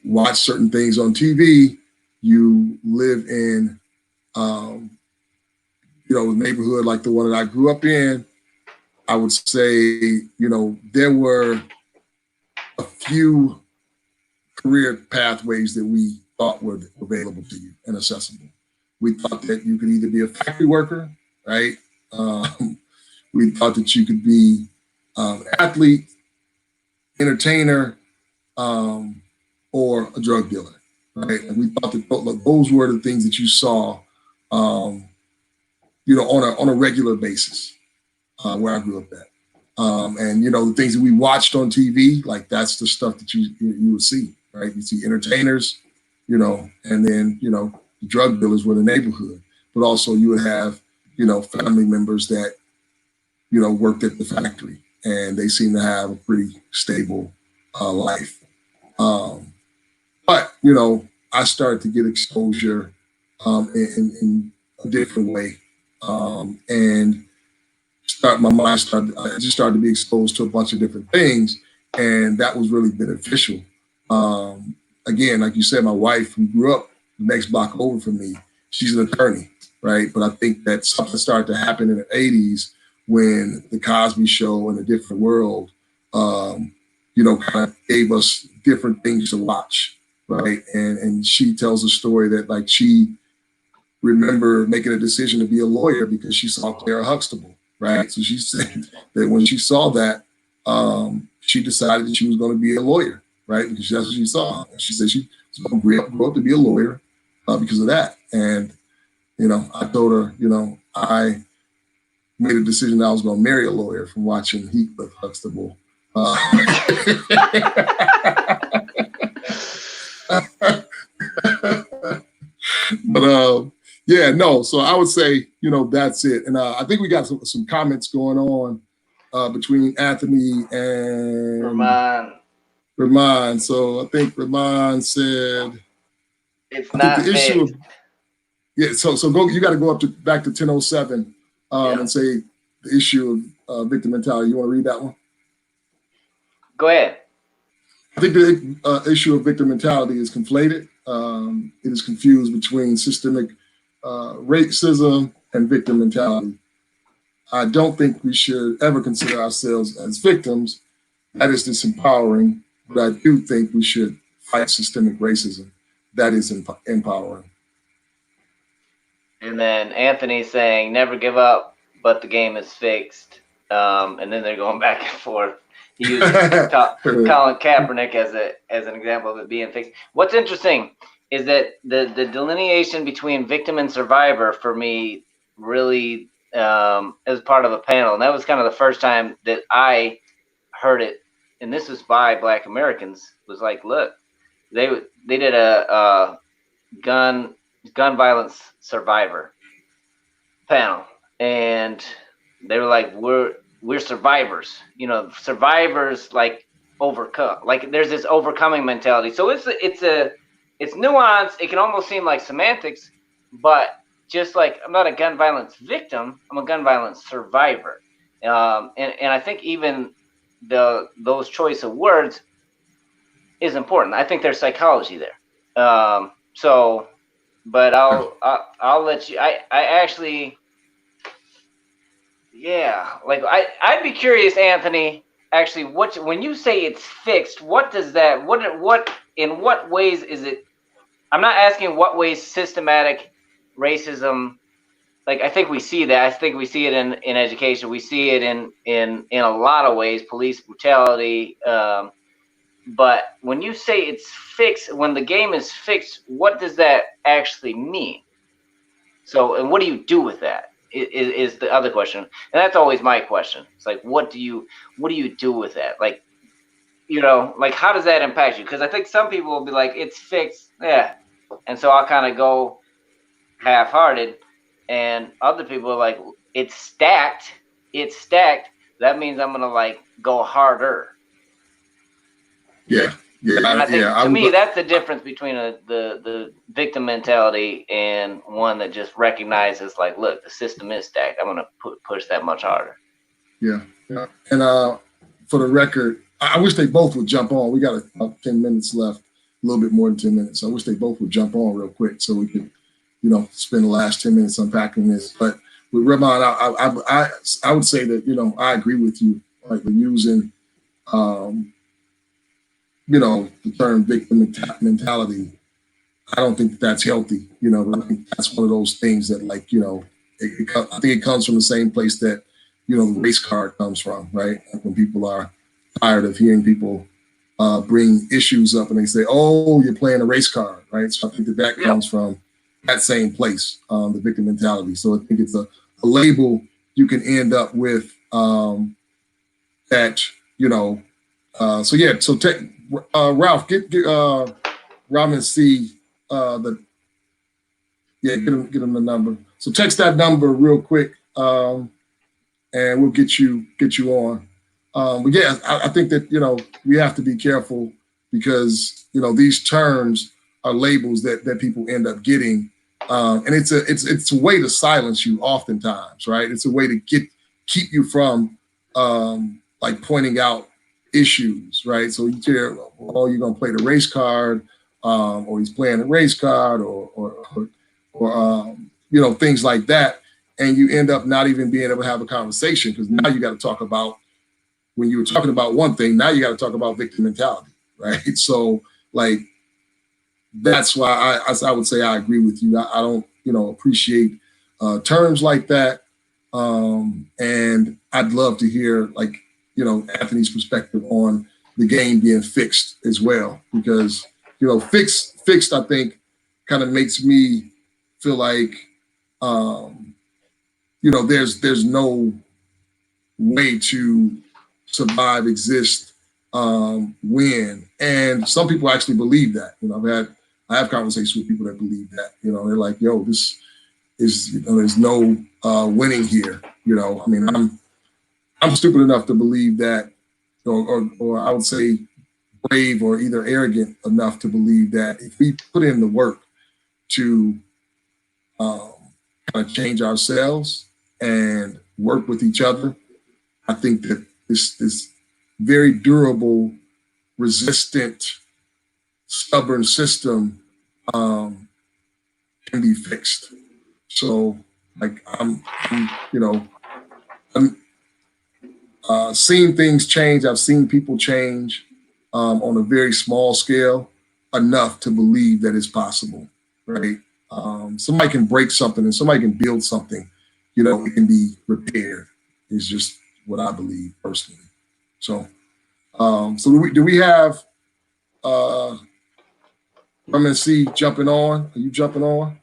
watch certain things on TV. You live in a neighborhood like the one that I grew up in. I would say, there were a few career pathways that we thought were available to you and accessible. We thought that you could either be a factory worker, right? We thought that you could be athlete, entertainer, or a drug dealer, right? And we thought that those were the things that you saw, on a regular basis where I grew up at. And the things that we watched on TV, like that's the stuff that you would see, right? You see entertainers, and then the drug dealers were in the neighborhood, but also you would have family members that worked at the factory, and they seem to have a pretty stable life. But I started to get exposure in a different way, and I just started to be exposed to a bunch of different things, and that was really beneficial. Again, like you said, my wife, who grew up the next block over from me, she's an attorney, right? But I think that something started to happen in the 80s when the Cosby Show and A Different World, kind of gave us different things to watch, right? And she tells a story that like she remember making a decision to be a lawyer because she saw Clara Huxtable, right? So she said that when she saw that, she decided that she was going to be a lawyer, right? Because that's what she saw. And she said she was going to grow up to be a lawyer because of that. And, I told her, I made a decision that I was going to marry a lawyer from watching Heathcliff Huxtable. But yeah, no. So I would say, that's it. And I think we got some comments going on between Anthony and Ramon. So I think Ramon said It's I think not the issue of fixed. so go. You got to go back to 1007 and say the issue of victim mentality. You want to read that one? Go ahead. I think the issue of victim mentality is conflated. It is confused between systemic racism and victim mentality. I don't think we should ever consider ourselves as victims. That is disempowering. But I do think we should fight systemic racism. That is empowering. And then Anthony's saying, never give up, but the game is fixed. And then they're going back and forth. He uses Colin Kaepernick as an example of it being fixed. What's interesting is that the delineation between victim and survivor for me really is part of a panel. And that was kind of the first time that I heard it. And this was by Black Americans. It was like, look, they did a gun violence survivor panel, and they were like, we're survivors, survivors like overcome, like there's this overcoming mentality. So it's nuanced. It can almost seem like semantics, but just like I'm not a gun violence victim, I'm a gun violence survivor. And I think even those choice of words is important. I think there's psychology there. But I'll let you. I actually, yeah. Like I'd be curious, Anthony. Actually, when you say it's fixed, what does that? What in what ways is it? I'm not asking what ways systematic racism. Like I think we see that. I think we see it in education. We see it in a lot of ways. Police brutality. But when you say it's fixed, when the game is fixed, what does that actually mean? So, and what do you do with that? Is the other question, and that's always my question. It's like, what do you do with that? Like, like how does that impact you? Because I think some people will be like, it's fixed, yeah, and so I'll kind of go half-hearted, and other people are like, it's stacked. That means I'm gonna like go harder. Yeah. And I think to me, that's the difference between the victim mentality and one that just recognizes, like, look, the system is stacked. I'm going to push that much harder. Yeah. And for the record, I wish they both would jump on. We got about 10 minutes left, a little bit more than 10 minutes. I wish they both would jump on real quick so we could, spend the last 10 minutes unpacking this. But with Ramon, I would say that, I agree with you. Like we're using, the term victim mentality. I don't think that's healthy. I think that's one of those things that, like, I think it comes from the same place that, the race card comes from, right? Like when people are tired of hearing people bring issues up and they say, oh, you're playing a race card, right? So I think that comes from that same place, the victim mentality. So I think it's a label you can end up with that, so yeah, so take, Ralph, get Ramen C get him the number. So text that number real quick, and we'll get you on. But yeah, I think that we have to be careful because these terms are labels that people end up getting, and it's a way to silence you oftentimes, right? It's a way to keep you from like pointing out issues, right? So you hear, oh, you're gonna play the race card, or he's playing the race card, or things like that, and you end up not even being able to have a conversation because now you got to talk about, when you were talking about one thing, now you got to talk about victim mentality, right? So like that's why I would say I agree with you. I don't appreciate terms like that, and I'd love to hear like Anthony's perspective on the game being fixed as well, because fixed I think kind of makes me feel like there's no way to survive, exist, win, and some people actually believe that. I have conversations with people that believe that. They're like, yo, this is there's no winning here. I'm stupid enough to believe that, or I would say brave or either arrogant enough to believe that if we put in the work to kind of change ourselves and work with each other, I think that this very durable, resistant, stubborn system can be fixed. So, like I'm seeing things change. I've seen people change on a very small scale, enough to believe that it's possible, right? Somebody can break something and somebody can build something. It can be repaired. It's just what I believe personally. So, do we have MNC jumping on? Are you jumping on?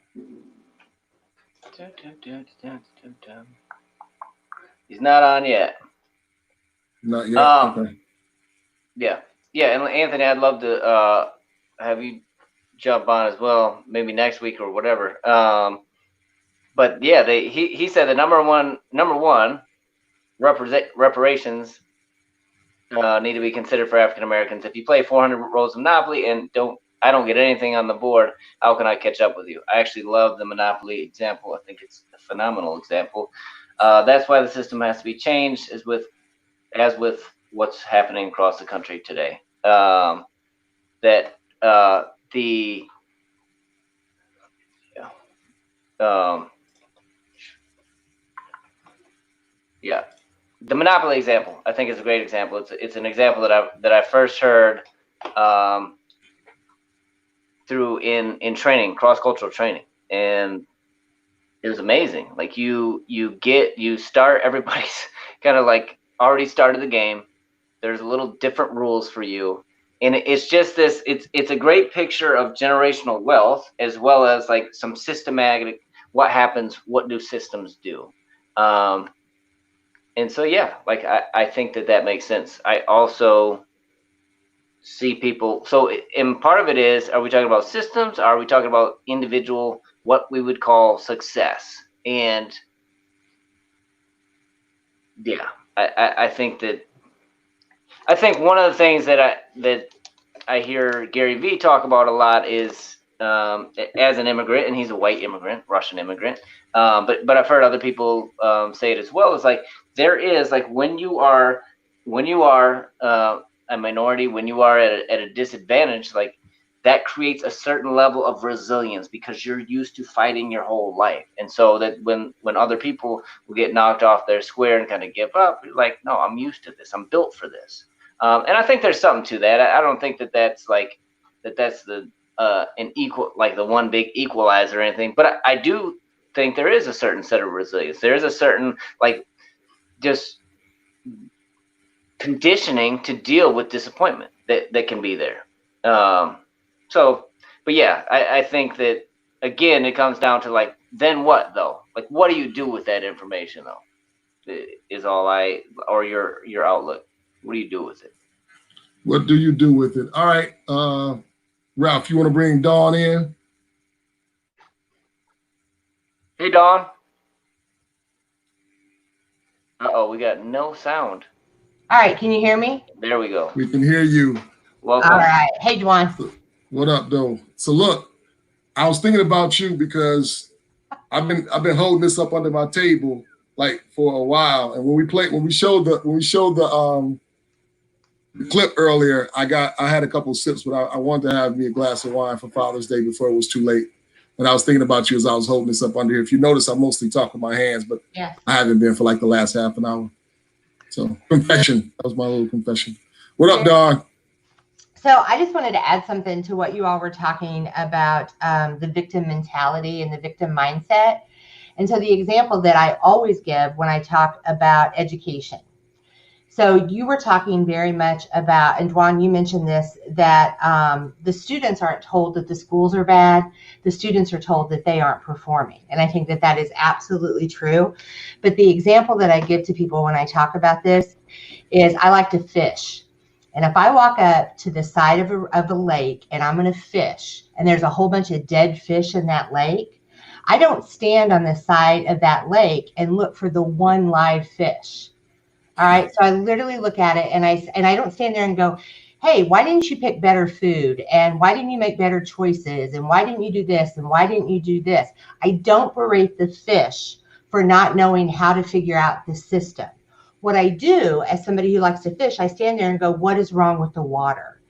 He's not on yet. Not yet. Okay. Yeah, and Anthony, I'd love to have you jump on as well, maybe next week or whatever. But yeah, he said the number one reparations need to be considered for African Americans. If you play 400 rolls of Monopoly and I don't get anything on the board, how can I catch up with you? I actually love the Monopoly example. I think it's a phenomenal example. That's why the system has to be changed, as with what's happening across the country today. The Monopoly example, I think, is a great example. It's an example that I first heard through in training, cross-cultural training, and it was amazing. Like you start, everybody's kind of like already started the game. There's a little different rules for you, and it's just this. It's a great picture of generational wealth, as well as like some systematic. What happens? What do systems do? And so, yeah, like I think that makes sense. I also see people. So, and part of it is, are we talking about systems? Are we talking about individual, what we would call success? And yeah, I think one of the things that I hear Gary Vee talk about a lot is, as an immigrant, and he's a white immigrant, Russian immigrant, but I've heard other people say it as well. It's like there is, like, when you are a minority, when you are at a disadvantage, like that creates a certain level of resilience because you're used to fighting your whole life. And so that when other people will get knocked off their square and kind of give up, you're like, no, I'm used to this. I'm built for this. And I think there's something to that. I don't think that's like that's the an equal, like the one big equalizer or anything, but I do think there is a certain set of resilience. There is a certain, like, just conditioning to deal with disappointment that can be there. But yeah, I think that, again, it comes down to, like, then what though? Like, what do you do with that information though? Is all or your outlook. What do you do with it? What do you do with it? All right, Ralph, you want to bring Dawn in? Hey, Dawn. Uh-oh, we got no sound. All right, can you hear me? There we go. We can hear you. Welcome. All right. Hey, Juan. What up, though? So look, I was thinking about you because I've been holding this up under my table like for a while, and when we showed the clip earlier, I had a couple of sips, but I wanted to have me a glass of wine for Father's Day before it was too late. And I was thinking about you as I was holding this up under here. If you notice, I mostly talk with my hands, but yeah, I haven't been for like the last half an hour. So confession, that was my little confession. What up, Dawn? So I just wanted to add something to what you all were talking about, the victim mentality and the victim mindset. And so the example that I always give when I talk about education. So you were talking very much about, and Juan, you mentioned this, that the students aren't told that the schools are bad. The students are told that they aren't performing. And I think that is absolutely true. But the example that I give to people when I talk about this is I like to fish. And if I walk up to the side of a lake and I'm going to fish, and there's a whole bunch of dead fish in that lake, I don't stand on the side of that lake and look for the one live fish. All right. So I literally look at it and I don't stand there and go, hey, why didn't you pick better food? And why didn't you make better choices? And why didn't you do this? And why didn't you do this? I don't berate the fish for not knowing how to figure out the system. What I do as somebody who likes to fish, I stand there and go, what is wrong with the water?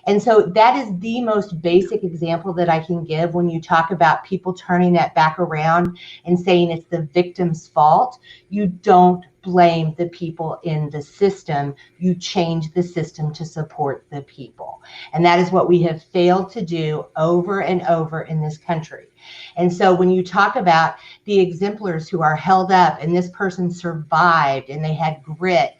And so that is the most basic example that I can give when you talk about people turning that back around and saying it's the victim's fault. You don't blame the people in the system. You change the system to support the people. And that is what we have failed to do over and over in this country. And so when you talk about the exemplars who are held up and this person survived and they had grit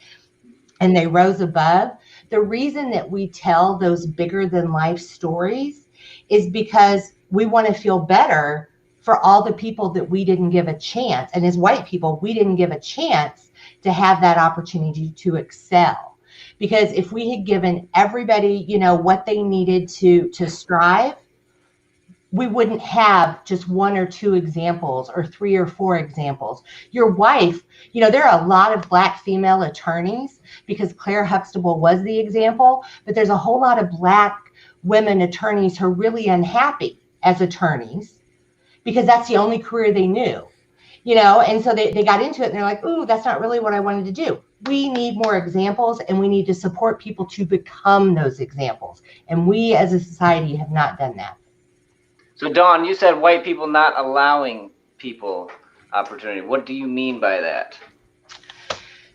and they rose above, the reason that we tell those bigger than life stories is because we want to feel better for all the people that we didn't give a chance. And as white people, we didn't give a chance to have that opportunity to excel. Because if we had given everybody, what they needed to strive, we wouldn't have just one or two examples or three or four examples. Your wife, there are a lot of Black female attorneys because Claire Huxtable was the example, but there's a whole lot of Black women attorneys who are really unhappy as attorneys because that's the only career they knew, and so they got into it and they're like, ooh, that's not really what I wanted to do. We need more examples and we need to support people to become those examples. And we as a society have not done that. So, Dawn, you said white people not allowing people opportunity. What do you mean by that?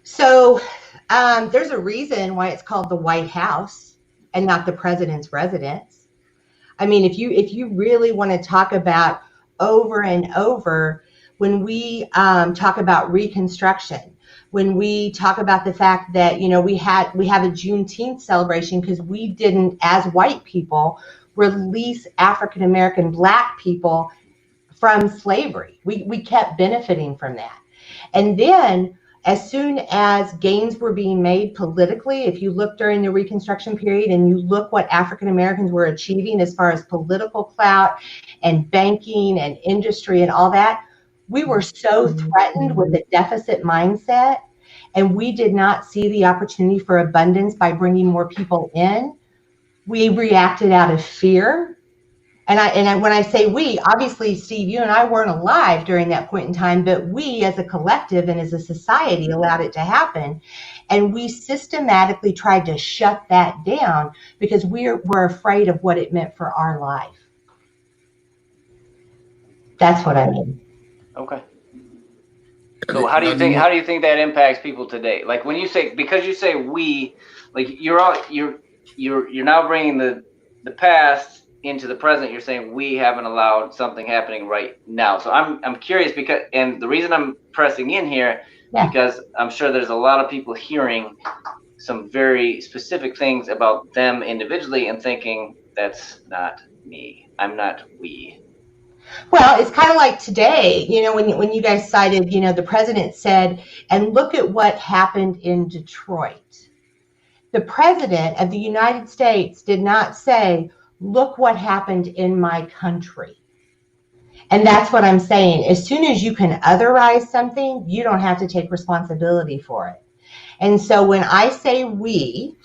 So there's a reason why it's called the White House and not the president's residence. I mean, if you really want to talk about over and over, when we talk about Reconstruction, when we talk about the fact that, we have a Juneteenth celebration because we didn't, as white people, release African-American Black people from slavery. We kept benefiting from that. And then as soon as gains were being made politically, if you look during the Reconstruction period and you look what African-Americans were achieving as far as political clout and banking and industry and all that, we were so threatened with a deficit mindset and we did not see the opportunity for abundance by bringing more people in. We reacted out of fear. And when I say we, obviously, Steve, you and I weren't alive during that point in time, but we as a collective and as a society allowed it to happen. And we systematically tried to shut that down because we're afraid of what it meant for our life. That's what I mean. Okay. So how do you think that impacts people today? Like when you say, because you say we, like you're now bringing the past into the present. You're saying we haven't allowed something happening right now. So I'm curious because, and the reason I'm pressing in here, because I'm sure there's a lot of people hearing some very specific things about them individually and thinking that's not me. I'm not we. Well, it's kind of like today, when you guys cited, the president said, and look at what happened in Detroit. The president of the United States did not say, look what happened in my country. And that's what I'm saying. As soon as you can otherize something, you don't have to take responsibility for it. And so when I say we,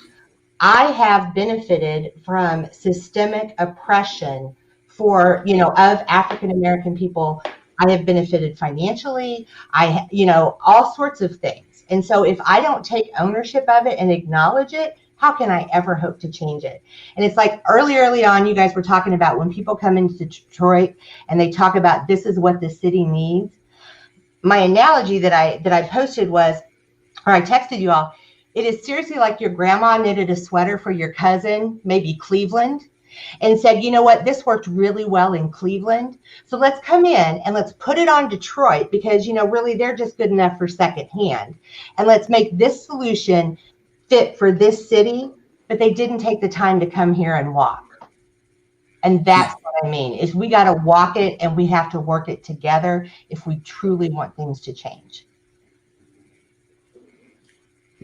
I have benefited from systemic oppression of African-American people. I have benefited financially, all sorts of things. And so if I don't take ownership of it and acknowledge it, how can I ever hope to change it? And it's like early on, you guys were talking about when people come into Detroit and they talk about this is what the city needs. My analogy that I posted was, or I texted you all, it is seriously like your grandma knitted a sweater for your cousin, maybe Cleveland, and said, you know what, this worked really well in Cleveland. So let's come in and let's put it on Detroit because, really they're just good enough for secondhand. And let's make this solution fit for this city, but they didn't take the time to come here and walk. And that's what I mean, is we got to walk it and we have to work it together if we truly want things to change.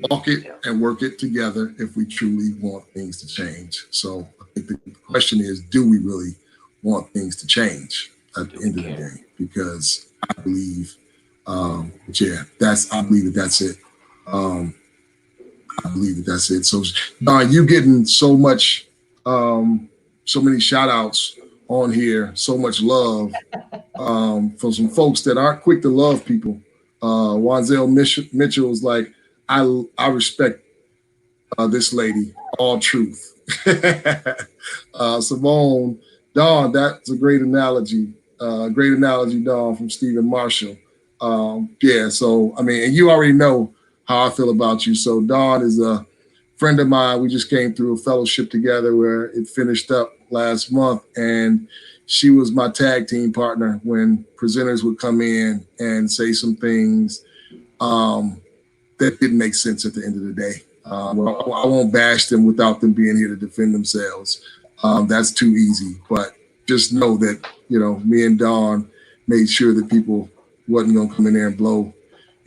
Walk it and work it together if we truly want things to change. So I think the question is, do we really want things to change at the end of the day? Because I believe, I believe that that's it. believe that that's it. So, Don, you getting so much, so many shout outs on here, so much love from some folks that aren't quick to love people. Wanzel Mitchell was like, I respect this lady, all truth. Simone, Dawn, that's a great analogy. Dawn, from Stephen Marshall. Yeah, so, I mean, and you already know how I feel about you. So Dawn is a friend of mine. We just came through a fellowship together where it finished up last month, and she was my tag team partner when presenters would come in and say some things that didn't make sense at the end of the day. I won't bash them without them being here to defend themselves. That's too easy. But just know that, you know, me and Dawn made sure that people wasn't gonna come in there and blow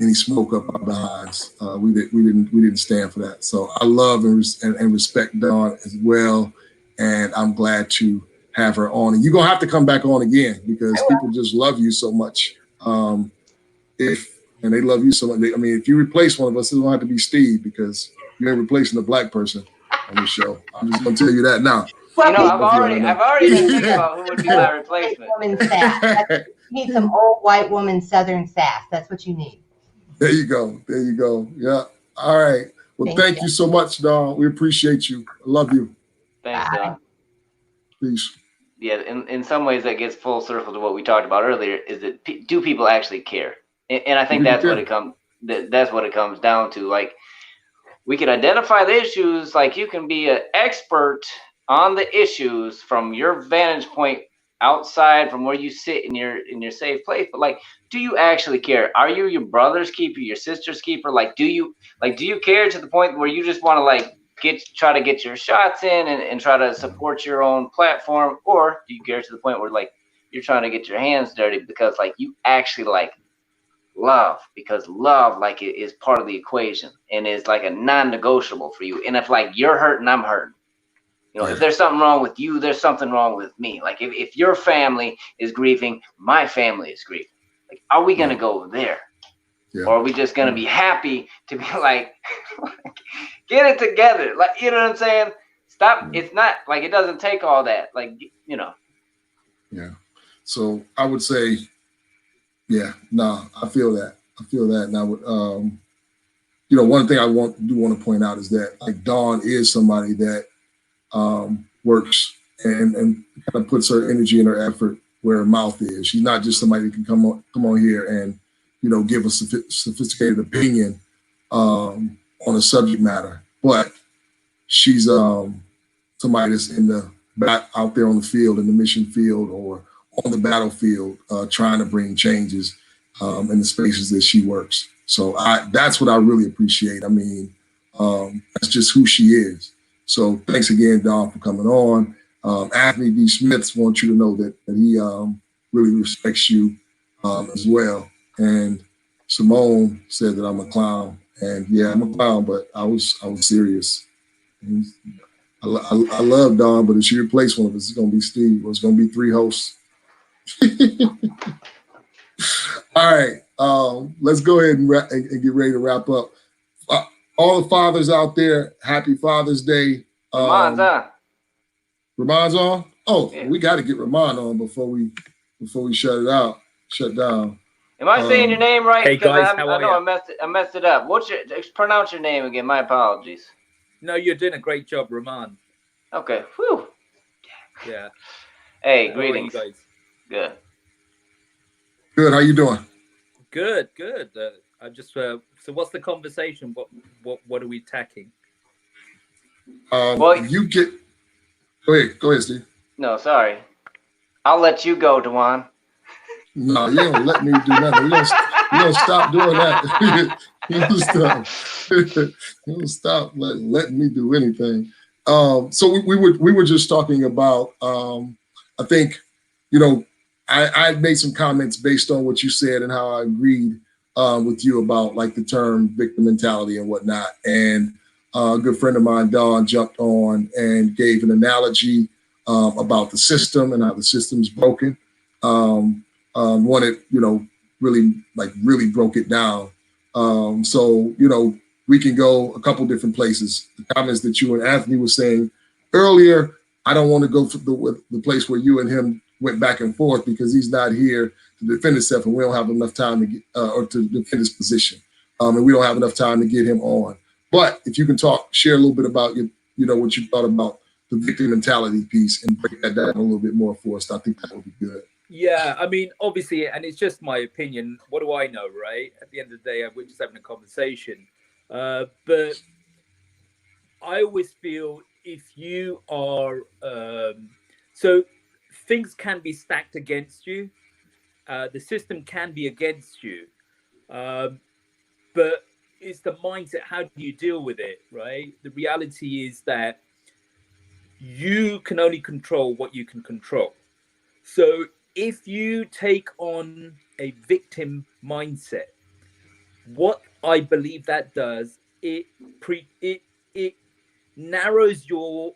any smoke up our behinds. We didn't stand for that. So I love and respect Dawn as well, and I'm glad to have her on. And you're gonna have to come back on again because people just love you so much. And they love you so much. I mean, if you replace one of us, it don't have to be Steve because you ain't replacing a black person on the show. I'm just gonna tell you that now. You know, I've already been thinking about who would be my replacement. You need some old white woman Southern sass. That's what you need. There you go. Yeah. All right. Well, thank you so much, Dawn. We appreciate you. I love you. Thanks, Don. Peace. Yeah, in some ways that gets full circle to what we talked about earlier. Is that do people actually care? And I think that's what it comes. That's what it comes down to. Like, we can identify the issues. Like, you can be an expert on the issues from your vantage point outside from where you sit in your safe place. But like, do you actually care? Are you your brother's keeper, your sister's keeper? Like, do you care to the point where you just want to like try to get your shots in and try to support your own platform, or do you care to the point where like you're trying to get your hands dirty because like you actually like love, because love like it is part of the equation and is like a non-negotiable for you. And if like you're hurting, I'm hurting. You know, if there's something wrong with you, there's something wrong with me. Like if your family is grieving, my family is grieving. Like, are we gonna go there? Yeah. Or are we just gonna be happy to be like, get it together? Like, you know what I'm saying? Stop. It's not like it doesn't take all that. Like, you know. Yeah. So I would say, yeah, I feel that. And I would, you know, one thing I want to point out is that like Dawn is somebody that works and kind of puts her energy and her effort where her mouth is. She's not just somebody that can come on here and, you know, give a sophisticated opinion on a subject matter, but she's somebody that's out there on the field, in the mission field, or on the battlefield, trying to bring changes in the spaces that she works. So that's what I really appreciate. I mean, that's just who she is. So thanks again, Dawn, for coming on. Anthony D. Smith wants you to know that he really respects you as well. And Simone said that I'm a clown. And yeah, I'm a clown, but I was serious. I love Dawn, but if she replaced one of us, it's going to be Steve, or it's going to be 3 hosts. All right, let's go ahead and get ready to wrap up. All the fathers out there, happy Father's Day. Ramon's on. Ramon's on? Oh, yeah. We got to get Ramon on before we shut down. Am I saying your name right? Hey guys, I know I messed it up. Pronounce your name again? My apologies. No, you're doing a great job, Ramon. Okay. Whew. Yeah. Hey, greetings. How are you guys? Good. Good. How you doing? Good. I just so what's the conversation? What are we attacking? Well, you get. Go ahead, Steve. No, sorry. I'll let you go, Dewan. No, you don't let me do nothing. You don't stop doing that. You don't stop letting me do anything. So we were just talking about. I think, you know, I made some comments based on what you said and how I agreed with you about like the term victim mentality and whatnot. And a good friend of mine, Don, jumped on and gave an analogy about the system and how the system's broken. Wanted, you know, really broke it down. So, you know, we can go a couple different places. The comments that you and Anthony were saying earlier, I don't want to go for the place where you and him went back and forth because he's not here to defend himself, and we don't have enough time to get or to defend his position, and we don't have enough time to get him on. But if you can share a little bit about what you thought about the victim mentality piece and break that down a little bit more for us, I think that would be good. Yeah, I mean, obviously, and it's just my opinion. What do I know, right? At the end of the day, we're just having a conversation. But I always feel if you are, so things can be stacked against you. The system can be against you. But it's the mindset. How do you deal with it, right? The reality is that you can only control what you can control. So if you take on a victim mindset, what I believe that does, it narrows your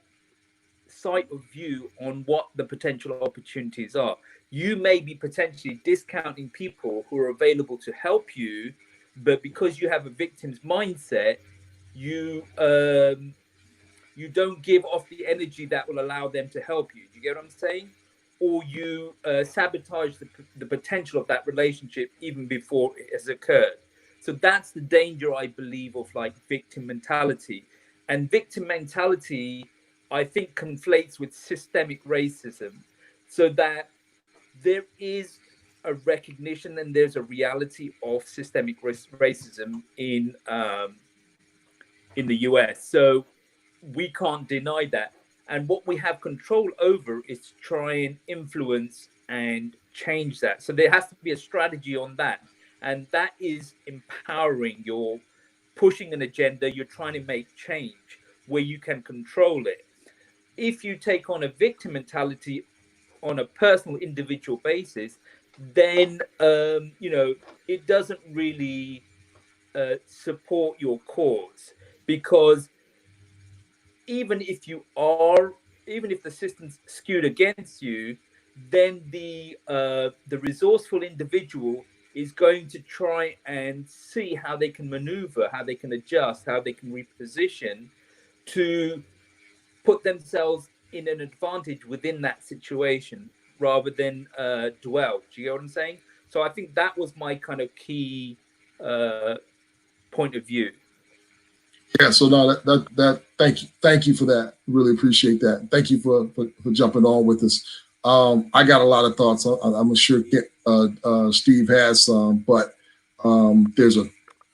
sight of view on what the potential opportunities are. You may be potentially discounting people who are available to help you, but because you have a victim's mindset, you don't give off the energy that will allow them to help you. Do you get what I'm saying? Or you sabotage the potential of that relationship even before it has occurred. So that's the danger, I believe, of like victim mentality. And victim mentality, I think, conflates with systemic racism, so that there is a recognition and there's a reality of systemic racism in the US. So we can't deny that. And what we have control over is to try and influence and change that. So there has to be a strategy on that. And that is empowering. You're pushing an agenda. You're trying to make change where you can control it. If you take on a victim mentality on a personal, individual basis, then, it doesn't really support your cause, because even if the system's skewed against you, then the resourceful individual is going to try and see how they can maneuver, how they can adjust, how they can reposition to put themselves in an advantage within that situation rather than dwell. Do you get what I'm saying? So I think that was my kind of key point of view. Yeah, so no, that thank you for that. Really appreciate that. Thank you for jumping on with us. I got a lot of thoughts. I'm sure Steve has some, but there's a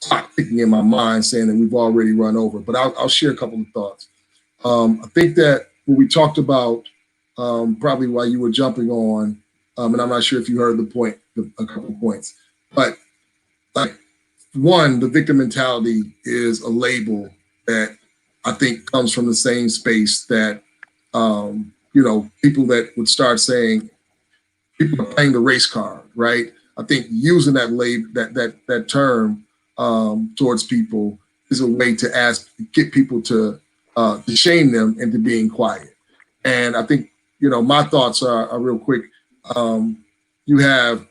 clock ticking in my mind saying that we've already run over. But I'll share a couple of thoughts. I think that what we talked about probably while you were jumping on, and I'm not sure if you heard a couple of points, but like. One, the victim mentality is a label that I think comes from the same space that, people that would start saying people are playing the race card, right? I think using that label, that term towards people is a way to get people to shame them into being quiet. And I think, my thoughts are real quick. You have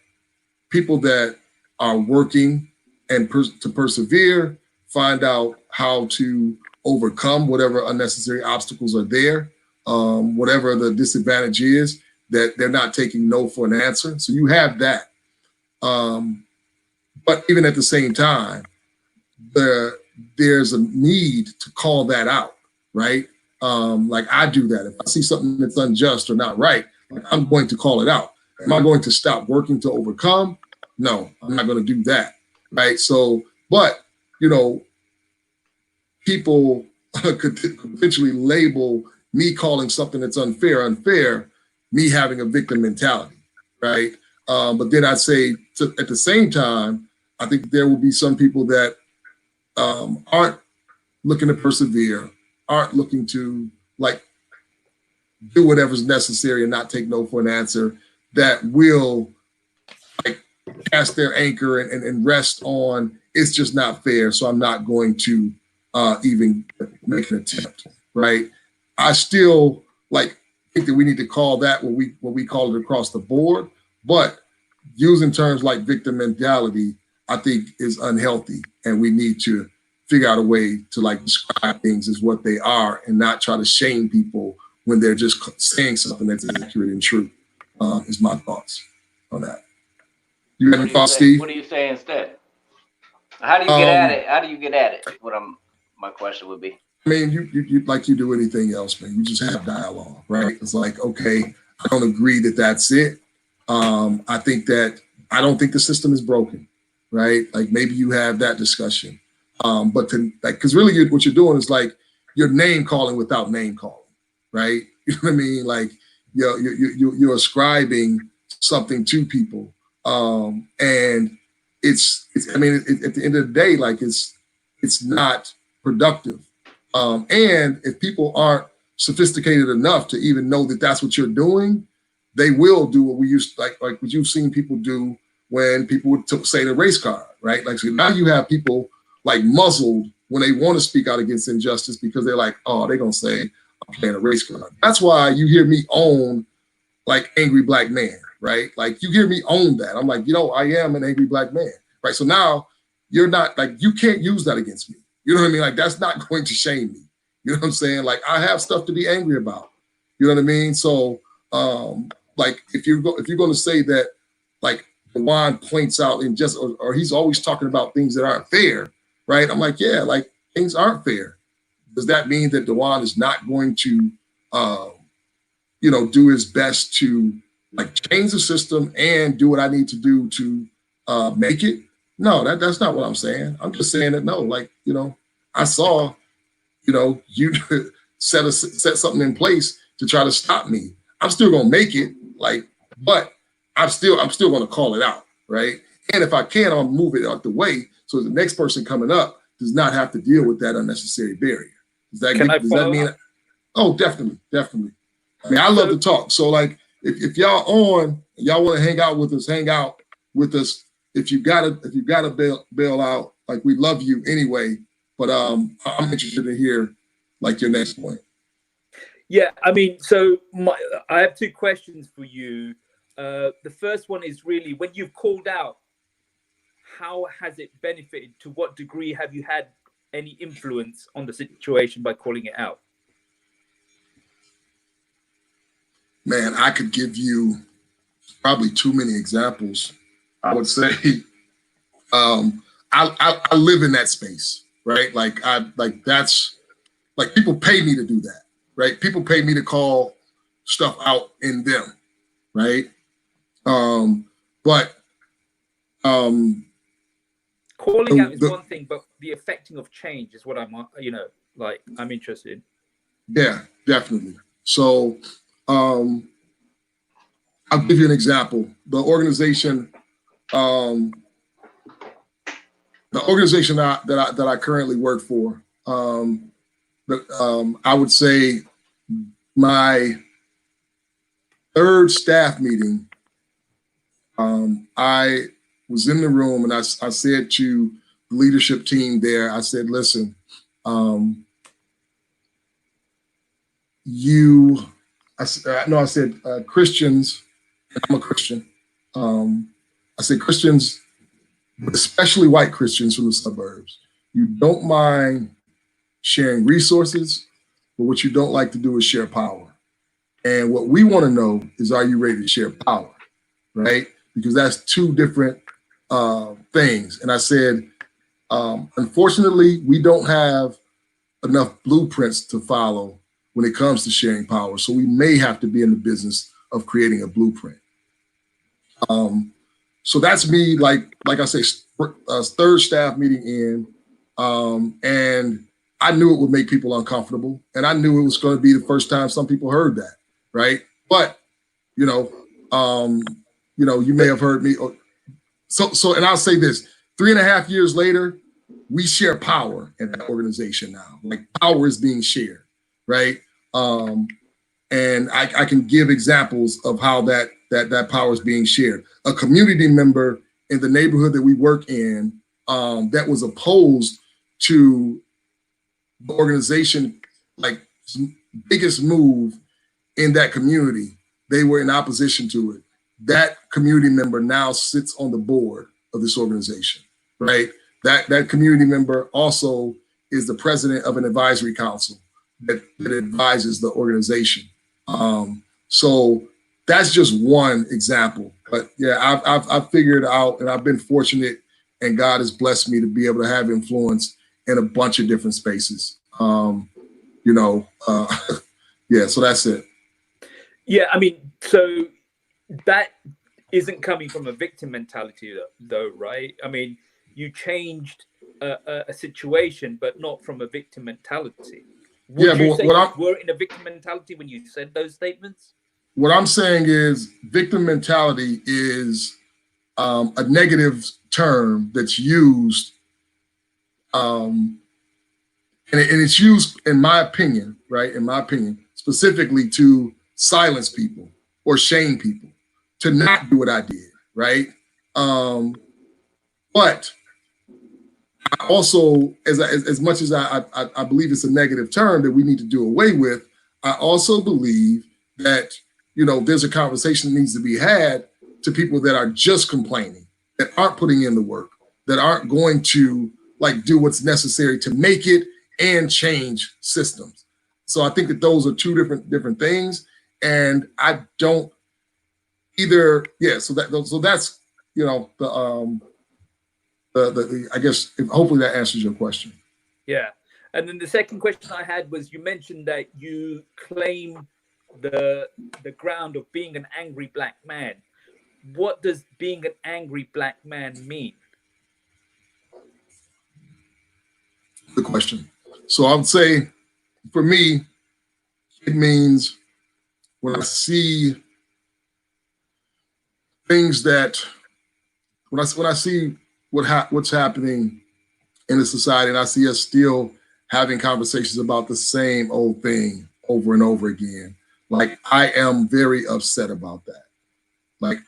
people that are working and to persevere, find out how to overcome whatever unnecessary obstacles are there, whatever the disadvantage is, that they're not taking no for an answer. So you have that. But even at the same time, there's a need to call that out, right? Like I do that. If I see something that's unjust or not right, I'm going to call it out. Am I going to stop working to overcome? No, I'm not going to do that. Right. So, but, people could potentially label me calling something that's unfair, me having a victim mentality. Right. But then I'd say at the same time, I think there will be some people that aren't looking to persevere, aren't looking to do whatever's necessary and not take no for an answer, that will cast their anchor and rest on, it's just not fair, so I'm not going to even make an attempt, right? I still think that we need to call that what we call it across the board, but using terms like victim mentality, I think is unhealthy, and we need to figure out a way to like describe things as what they are and not try to shame people when they're just saying something that's accurate and true, is my thoughts on that. You have any thoughts, Steve? What do you say instead? How do you get at it? How do you get at it? My question would be. I mean, you like you do anything else, man. You just have dialogue, right? It's like, okay, I don't agree that that's it. I think that I don't think the system is broken, right? Like maybe you have that discussion, but to like, because really what you're doing is like you're name calling without name calling, right? You know what I mean? Like you're ascribing something to people, and it's I mean, at the end of the day, like it's not productive. And if people aren't sophisticated enough to even know that that's what you're doing, they will do what we used like what you've seen people do when people would say the race card, right? Like so now you have people like muzzled when they want to speak out against injustice because they're like, oh, they're gonna say I'm playing a race card. That's why you hear me own like angry black man, right? Like you hear me own that. I'm like, I am an angry black man, right? So now you're not like you can't use that against me. You know what I mean? Like that's not going to shame me. You know what I'm saying? Like I have stuff to be angry about. You know what I mean? So like if you're going to say that like Juan points out injustice or he's always talking about things that aren't fair, right? I'm like, yeah, like things aren't fair. Does that mean that Dewan is not going to do his best to like change the system and do what I need to do to make it? No, that's not what I'm saying. I'm just saying that no, like, I saw, you set something in place to try to stop me. I'm still gonna make it, like, but I'm still gonna call it out, right? And if I can, I'll move it out the way so the next person coming up does not have to deal with that unnecessary barrier. Does that mean? Oh, definitely. I mean, I love to talk. So like, if y'all want to hang out with us, hang out with us. If you gotta bail out, like we love you anyway. But I'm interested to hear like your next point. Yeah, I mean, so I have two questions for you. The first one is really when you've called out, how has it benefited? To what degree have you had any influence on the situation by calling it out? Man, I could give you probably too many examples. I would say I live in that space, right? That's people pay me to do that, right? People pay me to call stuff out in them, right? Calling out is one thing, but the affecting of change is what I'm interested in. Yeah, definitely. So I'll give you an example. The organization that I currently work for, I would say my third staff meeting, I was in the room and I said to the leadership team there, I said, listen, I said Christians, I'm a Christian. I said Christians, especially white Christians from the suburbs, you don't mind sharing resources, but what you don't like to do is share power. And what we want to know is, are you ready to share power, right? Because that's two different things. And I said, unfortunately, we don't have enough blueprints to follow when it comes to sharing power. So we may have to be in the business of creating a blueprint. So that's me, like I say, third staff meeting in, and I knew it would make people uncomfortable, and I knew it was going to be the first time some people heard that, right? But you may have heard me. So, and I'll say this: 3.5 years later, we share power in that organization now. Like power is being shared, right? And I can give examples of how that power is being shared. A community member in the neighborhood that we work in that was opposed to the organization, like biggest move in that community, they were in opposition to it. That community member now sits on the board of this organization, right? that community member also is the president of an advisory council that advises the organization. So that's just one example. But yeah, I've figured out, and I've been fortunate, and God has blessed me to be able to have influence in a bunch of different spaces. Yeah, so that's it. Yeah, I mean, so that isn't coming from a victim mentality, though, right? I mean, you changed a situation, but not from a victim mentality. Would you say you were in a victim mentality when you said those statements? What I'm saying is victim mentality is a negative term that's used, and it's used, in my opinion, right? In my opinion, specifically to silence people or shame people, to not do what I did, right? But I also, as much as I believe it's a negative term that we need to do away with, I also believe that, there's a conversation that needs to be had to people that are just complaining, that aren't putting in the work, that aren't going to do what's necessary to make it and change systems. So I think that those are two different things, and I don't either. Yeah, so that's I guess hopefully that answers your question. Yeah, and then the second question I had was, you mentioned that you claim the ground of being an angry black man. What does being an angry black man mean? The question. So I would say, for me, it means when I see things that, when I see what's happening in the society, and I see us still having conversations about the same old thing over and over again, I am very upset about that.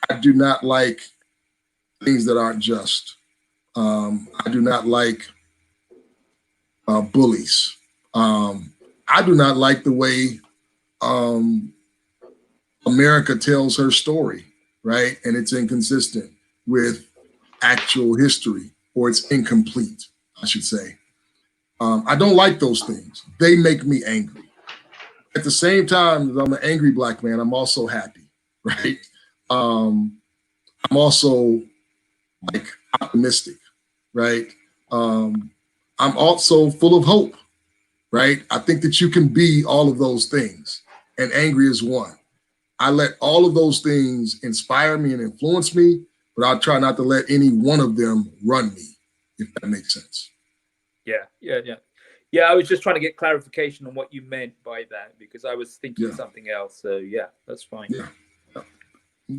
I do not like things that aren't just. I do not like bullies. I do not like the way America tells her story, right? And it's inconsistent with actual history, or it's incomplete, I should say. I don't like those things. They make me angry. At the same time that I'm an angry black man, I'm also happy, right? I'm also optimistic, right? I'm also full of hope, right? I think that you can be all of those things, and angry is one. I let all of those things inspire me and influence me, but I'll try not to let any one of them run me, if that makes sense. Yeah, I was just trying to get clarification on what you meant by that, because I was thinking something else. So yeah, that's fine. Yeah.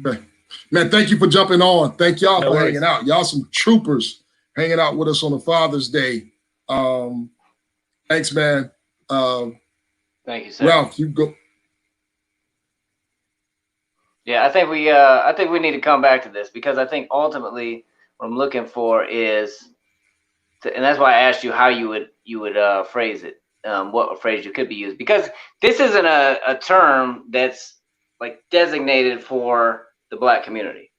Okay. Man, thank you for jumping on. Thank y'all for hanging out. Y'all some troopers hanging out with us on a Father's Day. Thanks, man. Thank you, sir. Ralph, you go. Yeah, I think we need to come back to this, because I think ultimately what I'm looking for is, and that's why I asked you how you would phrase it, what phrase you could be used, because this isn't a term that's designated for the black community.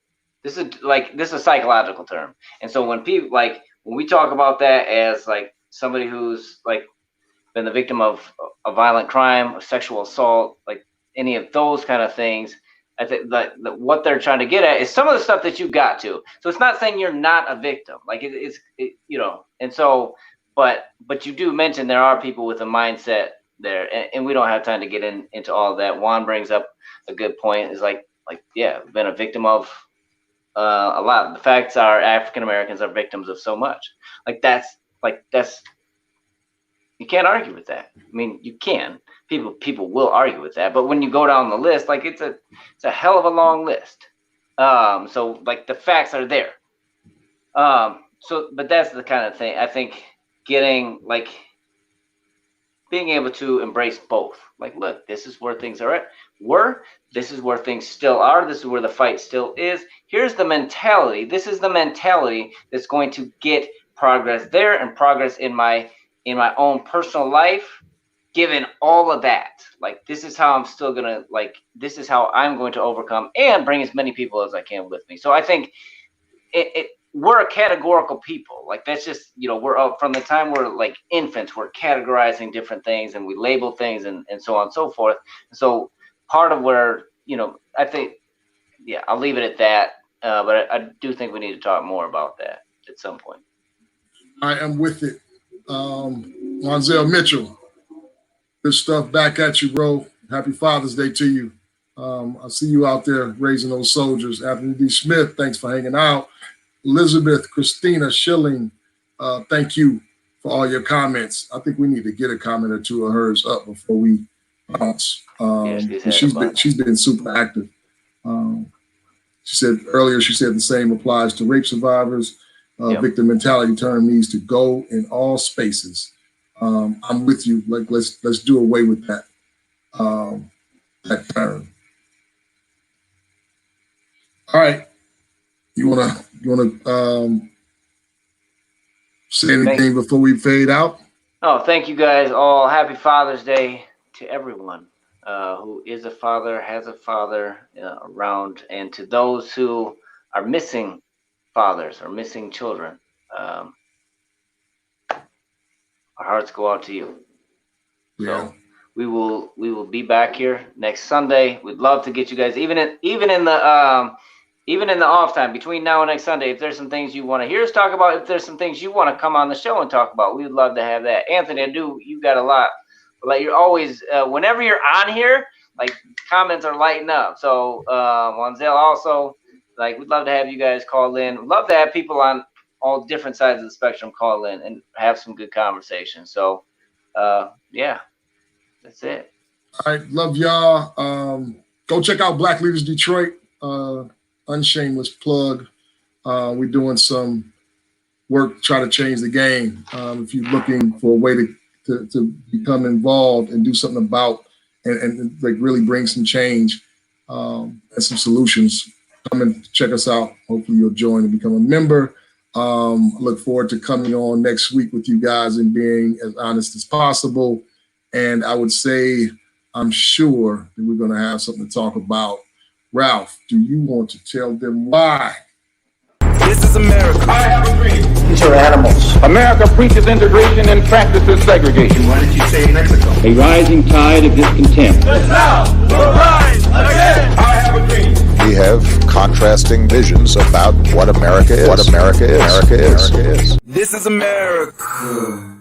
This is a psychological term, and so when people when we talk about that as somebody who's been the victim of a violent crime, or sexual assault, any of those kind of things, I think that what they're trying to get at is some of the stuff that you got to. So it's not saying you're not a victim, and so, but you do mention there are people with a mindset there, and we don't have time to get into all of that. Juan brings up a good point. Is yeah, been a victim of a lot. The facts are African Americans are victims of so much. That's you can't argue with that. I mean, you can. People will argue with that, but when you go down the list, it's a hell of a long list. So the facts are there. So, but that's the kind of thing I think, getting being able to embrace both. Look, this is where things are this is where things still are. This is where the fight still is. Here's the mentality. This is the mentality that's going to get progress there, and progress in my own personal life. Given all of that, this is how I'm still gonna this is how I'm going to overcome and bring as many people as I can with me. So I think we're a categorical people. Like that's just, we're up from the time we're like infants, we're categorizing different things and we label things and so on and so forth. So part of where, I think, yeah, I'll leave it at that. But I do think we need to talk more about that at some point. I am with it. Monzel Mitchell, good stuff back at you, bro. Happy Father's Day to you. I see you out there raising those soldiers. Anthony D. Smith, thanks for hanging out. Elizabeth Christina Schilling, thank you for all your comments. I think we need to get a comment or two of hers up before we bounce. She's been super active. She said earlier, the same applies to rape survivors. Victim mentality term needs to go in all spaces. I'm with you. Like let's do away with that term. All right. You wanna say anything before we fade out? Oh, thank you guys all. Happy Father's Day to everyone who is a father, has a father around, and to those who are missing fathers or missing children. Our hearts go out to you. Yeah. So we will be back here next Sunday. We'd love to get you guys even in the off time between now and next Sunday. If there's some things you want to hear us talk about, if there's some things you want to come on the show and talk about, we would love to have that. Anthony, you got a lot. Like you're always, whenever you're on here, like comments are lighting up. So Wanzel also, like we'd love to have you guys call in. We'd love to have people on all different sides of the spectrum call in and have some good conversation. So yeah, that's it. All right, love y'all. Go check out Black Leaders Detroit. Unshameless plug. We're doing some work to try to change the game. If you're looking for a way to become involved and do something about and like really bring some change and some solutions, come and check us out. Hopefully you'll join and become a member. Look forward to coming on next week with you guys and being as honest as possible. And I would say, I'm sure that we're going to have something to talk about. Ralph, do you want to tell them why? This is America. I have a dream. These are animals. America preaches integration and practices segregation. Why did you say Mexico? A rising tide of discontent. The South will rise again. I have a dream. We have contrasting visions about what America is. This is America.